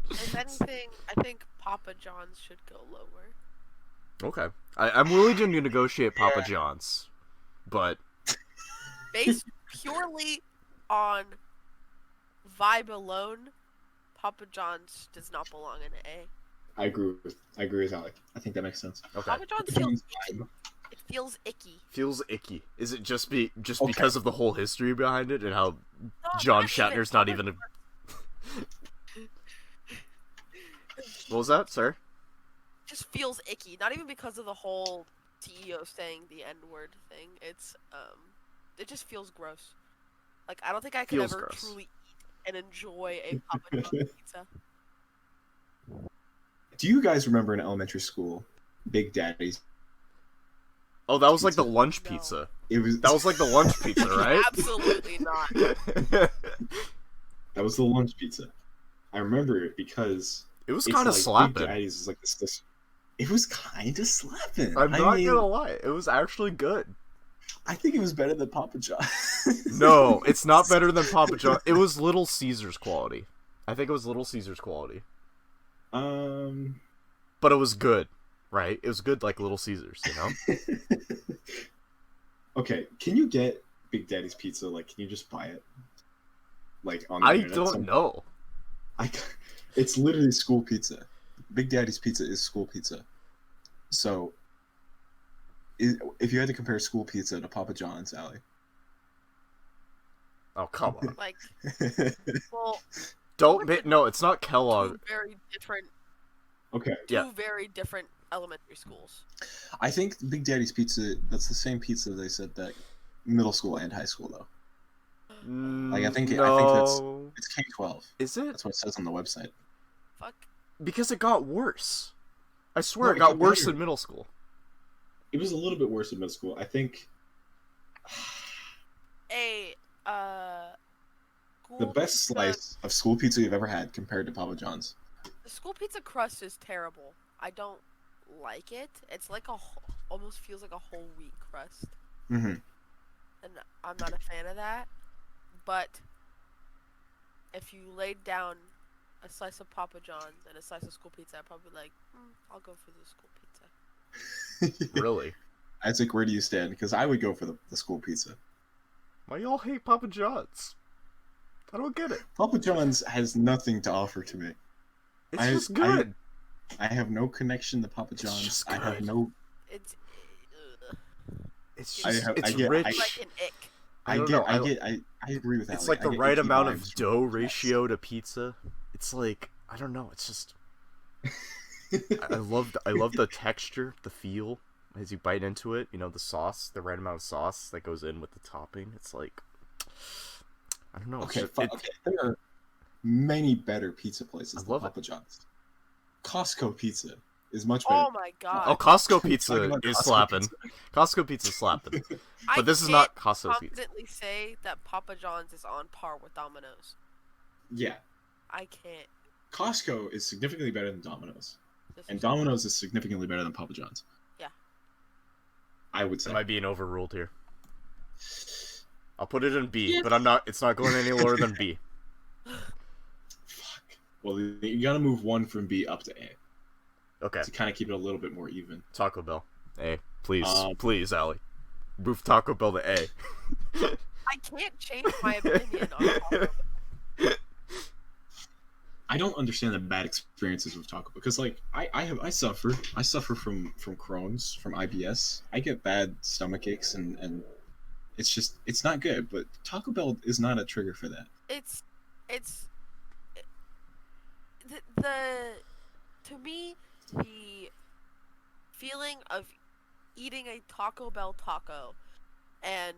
If anything, I think Papa John's should go lower. Okay, I'm willing to negotiate Papa John's, but based purely on vibe alone, Papa John's does not belong in A. I agree with Alec. I think that makes sense. Okay. Papa John's feels icky. It feels icky. Feels icky. Is it just because of the whole history behind it and how John Shatner's not even a... What was that, sir? Just feels icky. Not even because of the whole CEO saying the N-word thing. It's it just feels gross. Like, I don't think I could ever truly eat and enjoy a Papa John's pizza. Do you guys remember in elementary school, Big Daddy's? Oh, that was like the lunch pizza. That was like the lunch pizza, right? Absolutely not. That was the lunch pizza. I remember it because it was kind of slapping. Big Daddy's is like this. It was kind of slapping. I'm not gonna lie, it was actually good. I think it was better than Papa John. No, it's not better than Papa John. It was Little Caesars quality. I think it was Little Caesars quality. But it was good, right? It was good like Little Caesars, you know? Okay, can you get Big Daddy's pizza? Like, can you just buy it? Like, on the I internet don't know. It's literally school pizza. Big Daddy's pizza is school pizza. So, if you had to compare school pizza to Papa John's, Aly. Oh, come on. Like, well... No, it's not Kellogg. Two very different... Okay. Two very different elementary schools. I think Big Daddy's pizza, that's the same pizza they said that middle school and high school, though. Like, I think it's K-12. Is it? That's what it says on the website. Fuck. Because it got worse. I swear it got worse in middle school. It was a little bit worse in middle school. I think... The best slice of school pizza you've ever had compared to Papa John's. The school pizza crust is terrible. I don't like it. It's like almost feels like a whole wheat crust. Mm-hmm. And I'm not a fan of that. But if you laid down a slice of Papa John's and a slice of school pizza, I'd probably be like, I'll go for the school pizza. Really? Isaac, where do you stand? Because I would go for the school pizza. Why y'all hate Papa John's? I don't get it. Papa John's has nothing to offer to me. It's just good. I have no connection to Papa John's. It's just good. I have no... It's it's like rich. an ick. I agree with that. It's like the right amount of dough ratio to pizza. It's like, I don't know, it's just... I love the texture, the feel, as you bite into it. You know, the sauce, the right amount of sauce that goes in with the topping. It's like... I don't know. Okay, there are many better pizza places than love Papa John's. Costco pizza is much better. Oh my god. Oh, Costco pizza is slapping. Costco pizza is slapping. But this is not Costco pizza. I confidently say that Papa John's is on par with Domino's. Yeah. I can't. Costco is significantly better than Domino's. And Domino's is significantly better than Papa John's. Yeah. I would say. Am I being overruled here? I'll put it in B, but it's not going any lower than B. Fuck. Well, you gotta move one from B up to A. Okay. To kind of keep it a little bit more even. Taco Bell. A. Please. Please, Aly. Move Taco Bell to A. I can't change my opinion on Taco Bell. I don't understand the bad experiences with Taco Bell because, like, I suffer from Crohn's, from IBS. I get bad stomach aches and it's not good. But Taco Bell is not a trigger for that. To me, the feeling of eating a Taco Bell taco and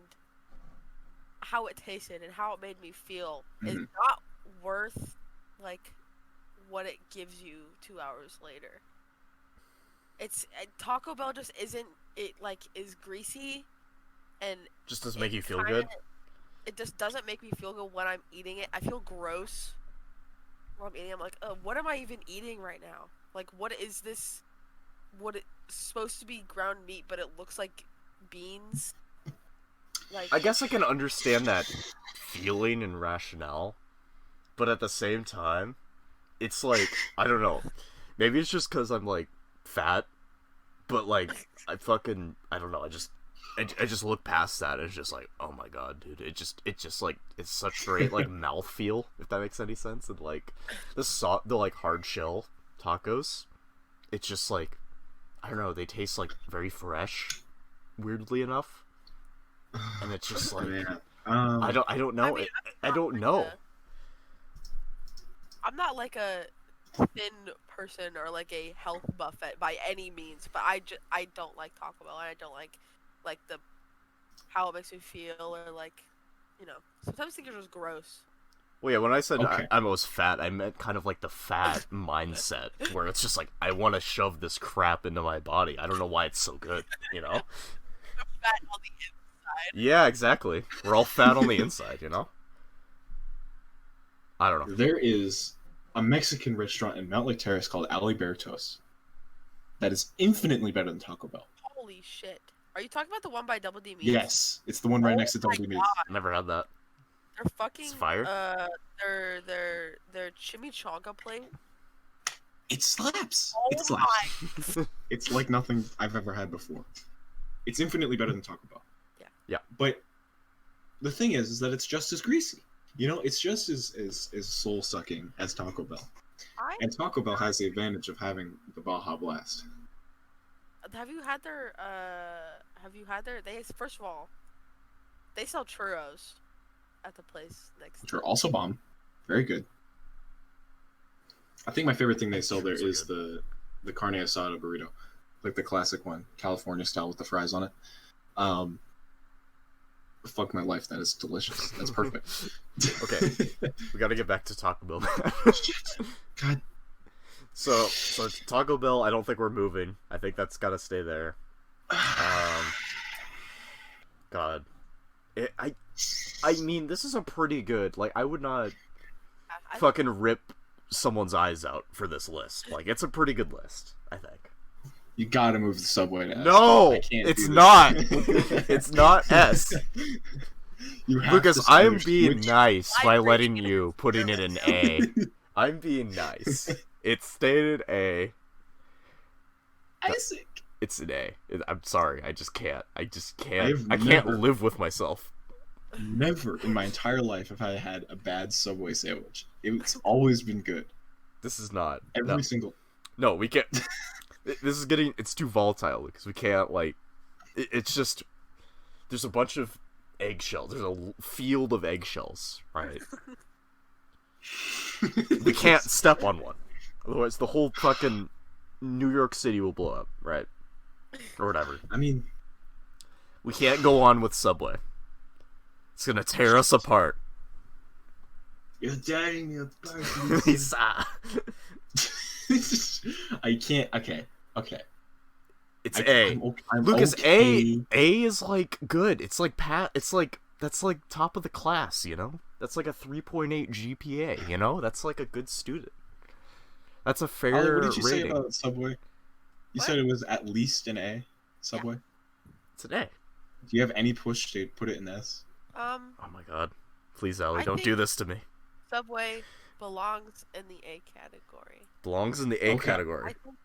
how it tasted and how it made me feel is not worth like what it gives you 2 hours later. It's Taco Bell just isn't it like is greasy and Just doesn't make you feel kinda, good. It just doesn't make me feel good when I'm eating it. I feel gross when I'm eating. I'm like, what am I even eating right now? Like, what is this? What it's supposed to be ground meat, but it looks like beans. Like, I guess I can understand that feeling and rationale, but at the same time, it's like, I don't know. Maybe it's just because I'm like fat, but like I don't know. I just look past that and it's just like, oh my god, dude. It just like it's such great like mouthfeel, if that makes any sense. And like the like hard shell tacos, it's just like, I don't know. They taste like very fresh, weirdly enough. And it's just like, I don't know. I don't know. I'm not like a thin person or like a health buffet by any means, but I don't like Taco Bell, and I don't like the how it makes me feel, or like, you know, sometimes things are just gross. Well, yeah, when I said Okay. I was fat, I meant kind of like the fat mindset, where it's just like, I want to shove this crap into my body. I don't know why it's so good, you know? Fat on the inside. Yeah, exactly. We're all fat on the inside, you know? I don't know. There is a Mexican restaurant in Mount Lake Terrace called Aliberto's that is infinitely better than Taco Bell. Holy shit. Are you talking about the one by Double D Meats? Yes, it's the one right next to Double D Meats. Never had that. They're fucking It's fire? their chimichanga plate. It slaps. Oh It slaps. It's like nothing I've ever had before. It's infinitely better than Taco Bell. Yeah. But the thing is that it's just as greasy. You know, it's just as soul sucking as Taco Bell. And Taco Bell has the advantage of having the Baja Blast. Have you had their they first of all, they sell churros at the place next Which are also bomb. Very good. I think my favorite thing they sell there is the carne asada burrito. Like the classic one, California style with the fries on it. Fuck my life, that is delicious. That's perfect. Okay, we gotta get back to Taco Bell. God. So Taco Bell, I don't think we're moving. I think that's gotta stay there. God. I mean, this is a pretty good, like, I would not fucking rip someone's eyes out for this list. Like, it's a pretty good list, I think. You gotta move the subway to S. No, I can't it's do this. not. It's not S. You have Lucas, to I am switch. being nice by I'm letting rating it you putting it in A. I'm being nice. It's stated A. Isaac. It's an A. I'm sorry. I just can't. I I've can't never- live with myself. Never in my entire life have I had a bad Subway sandwich. It's always been good. This is not. Every single. No, we can't. This is getting. It's too volatile because we can't, like. It's just. There's a bunch of eggshells. There's a field of eggshells, right? We can't step on one. Otherwise, the whole fucking New York City will blow up, right? Or whatever. I mean, We can't go on with Subway. It's gonna tear us apart. you're tearing me apart. Lisa. I can't. Okay. It's A. I'm Lucas, okay. A is like good. It's like It's like that's like top of the class, you know. That's like a 3.8 GPA, you know. That's like a good student. That's a fair Ollie, what did you rating. say about Subway? You What? said it was at least an A. Subway. It's an A. Do you have any push to put it in S? Oh my god. Please, Aly, I don't do think- this to me. Subway belongs in the A category. Belongs in the A Okay. I category. think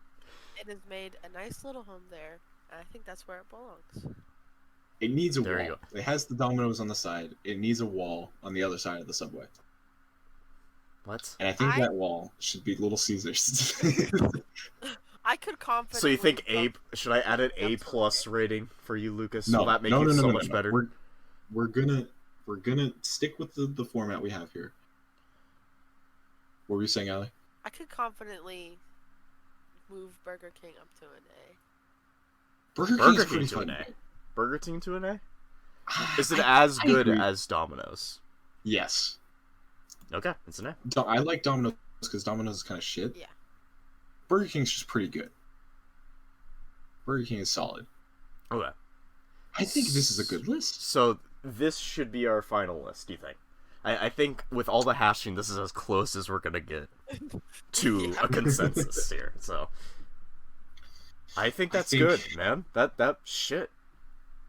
it has made a nice little home there, and I think that's where it belongs. It needs a There you wall. It has the dominoes on the side. It needs a wall on the other side of the Subway. What? And I think I- that wall should be Little Caesars. I could confidently. So you think A? vote- Should I add an A Absolutely. plus rating for you, Lucas? no, Will that make no, you no, no, so no, much no. better? We're gonna stick with the format we have here. What were you saying, Allie? I could confidently move Burger King up to an A. Burger King Burger is pretty King to an fun. A. Burger King to an A? Ah, Is it as I good agree. as Domino's? Yes. Okay, it's an A. I like Domino's because Domino's is kind of shit. Yeah. Burger King's just pretty good. Burger King is solid. Okay. I think this is a good list. So this should be our final list, do you think? I think with all the hashing, this is as close as we're gonna get to a consensus here. So I think that's good, man. That shit.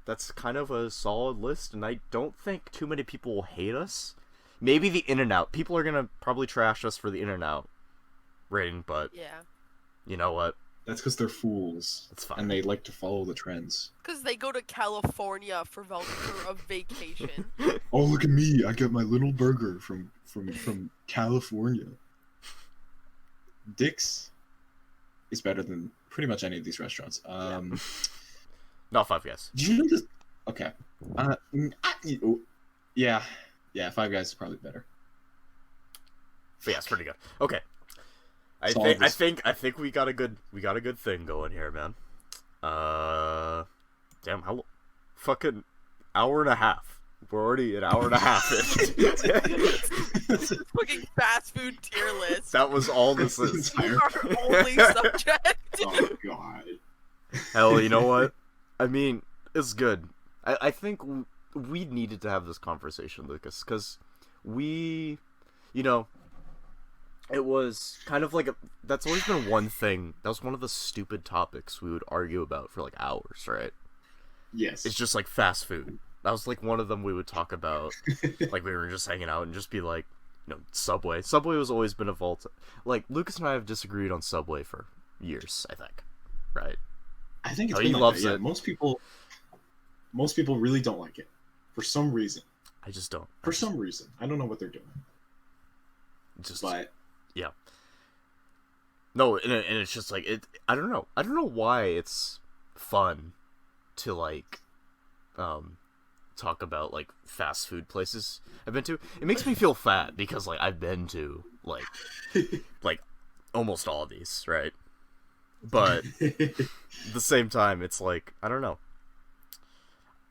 That's kind of a solid list, and I don't think too many people will hate us. Maybe the In-N-Out. People are gonna probably trash us for the In-N-Out rating, but Yeah. you know what? That's because they're fools. It's fine. And they like to follow the trends. Because they go to California for a vacation. Oh, look at me. I got my little burger from California. Dick's is better than pretty much any of these restaurants. Not Five Guys. Do you know this? Okay. Yeah. Yeah, Five Guys is probably better. But yeah, it's pretty good. Okay. I Solid think we got a good thing going here, man. Damn, how fucking hour and a half. We're already an hour and a half in. Fucking fast food tier list. That was all this is. Our only subject. Oh god. Hell, you know what? I mean, it's good. I think we needed to have this conversation, Lucas, because we, you know, it was kind of like that's always been one thing. That was one of the stupid topics we would argue about for like hours, right? Yes. It's just like fast food. That was like one of them we would talk about. Like we were just hanging out and just be like, you know, Subway. Subway has always been a vault. Like Lucas and I have disagreed on Subway for years, I think. Right? I think it's Oh, been he like loves that. Yeah, it. most people really don't like it. For some reason. I just don't. For some reason. I don't know what they're doing. Just But yeah. No, and it's just like it. I don't know. I don't know why it's fun to like, talk about like fast food places I've been to. It makes me feel fat because like I've been to like almost all of these, right? But at the same time, it's like I don't know.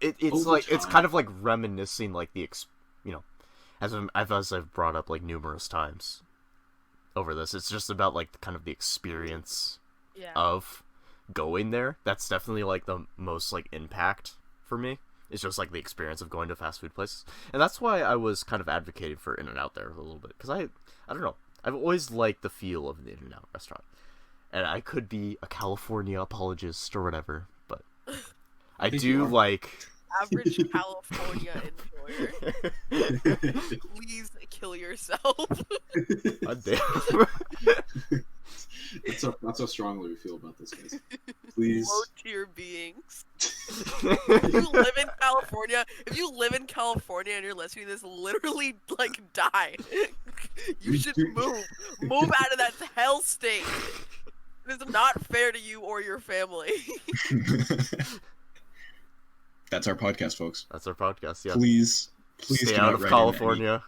It's Over like it's time. kind of like reminiscing like you know, as I've brought up like numerous times over this. It's just about like kind of the experience Yeah. of going there. That's definitely like the most like impact for me. It's just like the experience of going to fast food places, and that's why I was kind of advocating for In-N-Out there a little bit because I don't know. I've always liked the feel of the In-N-Out restaurant, and I could be a California apologist or whatever, but I think do you are. like. Average California enjoyer. Please kill yourself. God damn. that's how strongly we feel about this, guys. Please. Low tier beings. If you live in California, and you're listening to this, literally like die. You should move. Move out of that hellstate. It is not fair to you or your family. That's our podcast, folks. That's our podcast. Yeah. Please Stay do out not of write in California.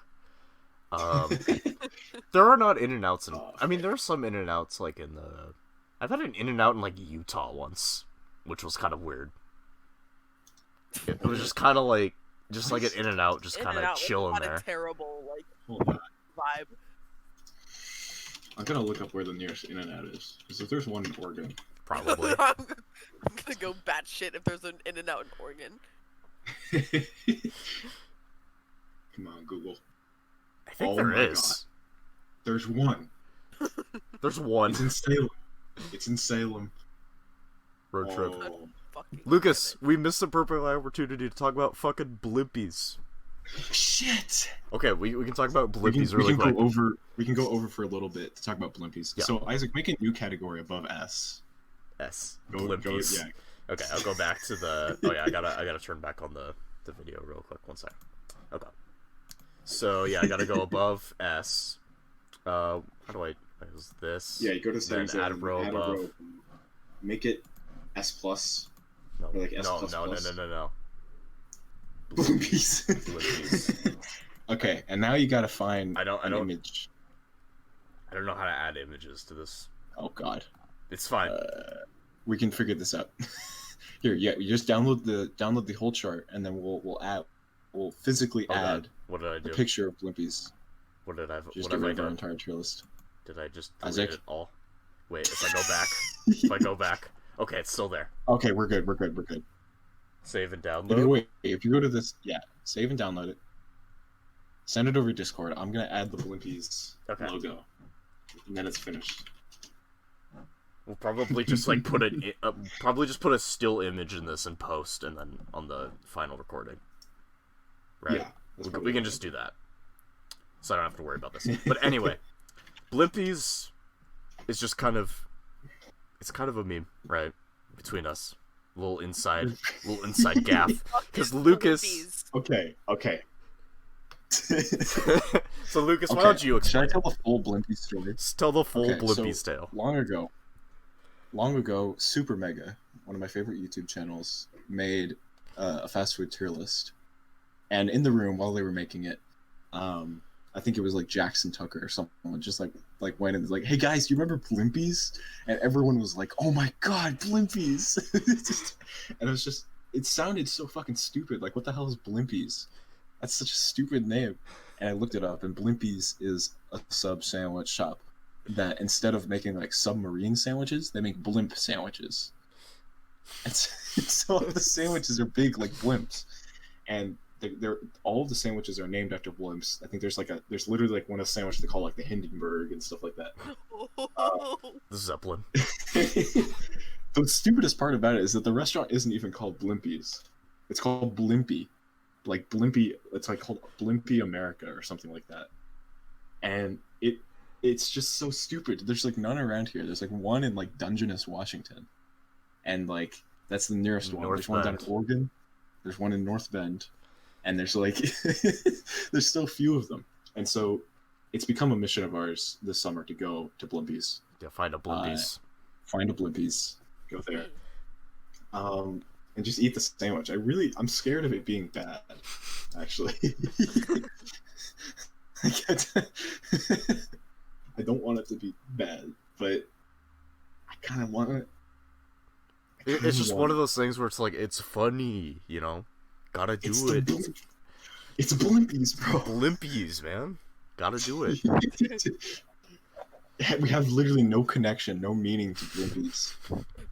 There are not In-N-Outs in. Oh, I mean, there are some In-N-Outs like in the. I've had an In-N-Out in like Utah once, which was kind of weird. It was just kind of like an In-N-Out, just kind of In-N-Out, chilling not there. a terrible like Hold on. vibe. I'm gonna look up where the nearest In-N-Out is. Because if there's one in Oregon. Probably. I'm gonna go batshit if there's an In-N-Out in Oregon. Come on, Google. I think Oh there my is. There's one. There's one It's in Salem. It's in Salem. road trip. Oh. Fucking Lucas, we missed the perfect opportunity to talk about fucking blimpies. Shit. Okay, we can talk about We blimpies can really quick. go over. We can go over for a little bit to talk about blimpies. Yeah. So Isaac, make a new category above S. S. Go, Blimpies. yeah. Okay, I'll go back to the. Oh yeah, I gotta turn back on the video real quick. One sec. Okay. So yeah, I gotta go above S. How do I? It was this. Yeah, you go to Then settings. add a and row add a above. row. Make it S plus. No, Or like S no, plus no, no, plus. no, no, no. Blimpies. Blimpies. Okay, and now you gotta find I don't an image. I don't know how to add images to this. Oh God. It's fine. We can figure this out. Here, yeah, you just download the whole chart, and then we'll physically add What did I do? a picture of Blimpies. What did I? Just What get have I rid of our done? entire tier list. Did I just delete Isaac? it all? Wait, if I go back, if I go back, okay, it's still there. Okay, we're good. Save and download. If you go to this, yeah, save and download it. Send it over to Discord. I'm gonna add the Blimpies logo, and then it's finished. We'll probably just like put put a still image in this and post, and then on the final recording. Right? Yeah, we can just do that, so I don't have to worry about this. But anyway, Blimpies is just kind of a meme, right, between us. Little inside gaff, because Lucas. Okay. So Lucas, why don't you explain? Should I tell the full Blimpie story? Tell the full Blimpies so tale. Long ago, Super Mega, one of my favorite YouTube channels, made a fast food tier list, and in the room while they were making it, I think it was like Jackson Tucker or someone just like went and was like, "Hey guys, do you remember Blimpies?" And everyone was like, "Oh my god, Blimpies!" And it sounded so fucking stupid. Like, what the hell is Blimpies? That's such a stupid name. And I looked it up, and Blimpies is a sub sandwich shop that instead of making like submarine sandwiches, they make blimp sandwiches. And so the sandwiches are big like blimps, and they're all of the sandwiches are named after blimps. I think there's literally like one of the sandwich they call like the Hindenburg and stuff like that. The Zeppelin. The stupidest part about it is that the restaurant isn't even called Blimpies. It's called Blimpie. Like Blimpie, it's like called Blimpie America or something like that. And it's just so stupid. There's like none around here. There's like one in like Dungeness, Washington. And like that's the nearest one. There's one down in Oregon. There's one in North Bend. And there's like there's still a few of them. And so it's become a mission of ours this summer to go to Blimpies. Yeah, find a Blimpies. Go there. And just eat the sandwich. I'm scared of it being bad, actually. I don't want it to be bad, but I kind of want it. It's just one of those things where it's like, it's funny, you know? Gotta do it. It's Blimpies, bro. Blimpies, man. Gotta do it. We have literally no connection, no meaning to Blimpies.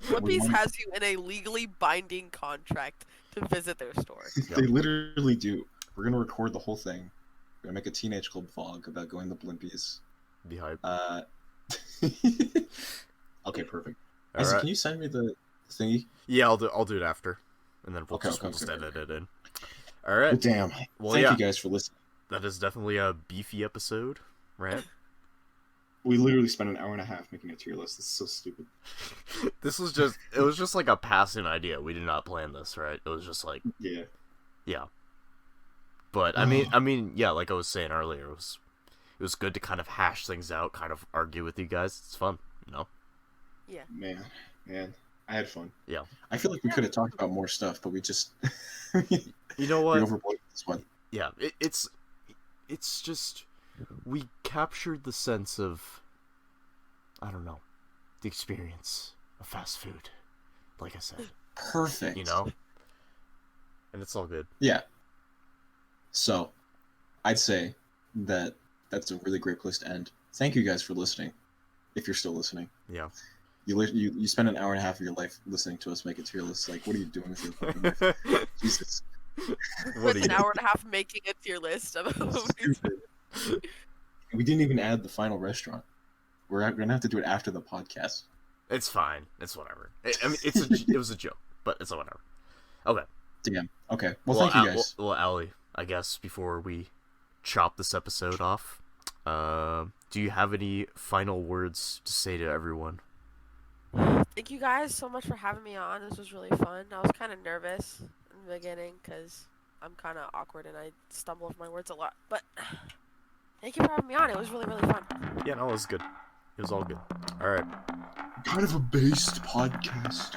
Blimpies has you in a legally binding contract to visit their store. They literally do. We're gonna record the whole thing. We're gonna make a Teenage Club vlog about going to Blimpies. Be hype. Okay, perfect. All Isaac, right. can you send me the thingy? Yeah, I'll do it after, and then we'll just edit it in. All right. Well, damn. Well, Thank you guys for listening. That is definitely a beefy episode, right? We literally spent an hour and a half making a tier list. This is so stupid. It was just like a passing idea. We did not plan this, right? It was just like, yeah. But I mean, yeah, like I was saying earlier, it was good to kind of hash things out, kind of argue with you guys. It's fun, you know? Yeah. Man, I had fun. Yeah. I feel like we could have talked about more stuff, but we just you know what? we overboard this one. Yeah, it's just we captured the sense of, I don't know, the experience of fast food. Like I said. Perfect. You know? And it's all good. Yeah. So, I'd say that that's a really great place to end. Thank you guys for listening. If you're still listening. Yeah. You spend an hour and a half of your life listening to us make a tier list. Like, what are you doing with your fucking life? Jesus. With an hour and a half making a tier list of movies. We didn't even add the final restaurant. We're gonna have to do it after the podcast. It's fine. It's whatever. I mean, it was a joke, but it's whatever. Okay. Damn. Okay. Well, thank you guys. Well, Aly, I guess before we chop this episode off, do you have any final words to say to everyone? Thank you guys so much for having me on. This was really fun. I was kind of nervous in the beginning because I'm kind of awkward and I stumble over my words a lot. But thank you for having me on. It was really, really fun. Yeah, no, it was good. It was all good. All right. Kind of a based podcast.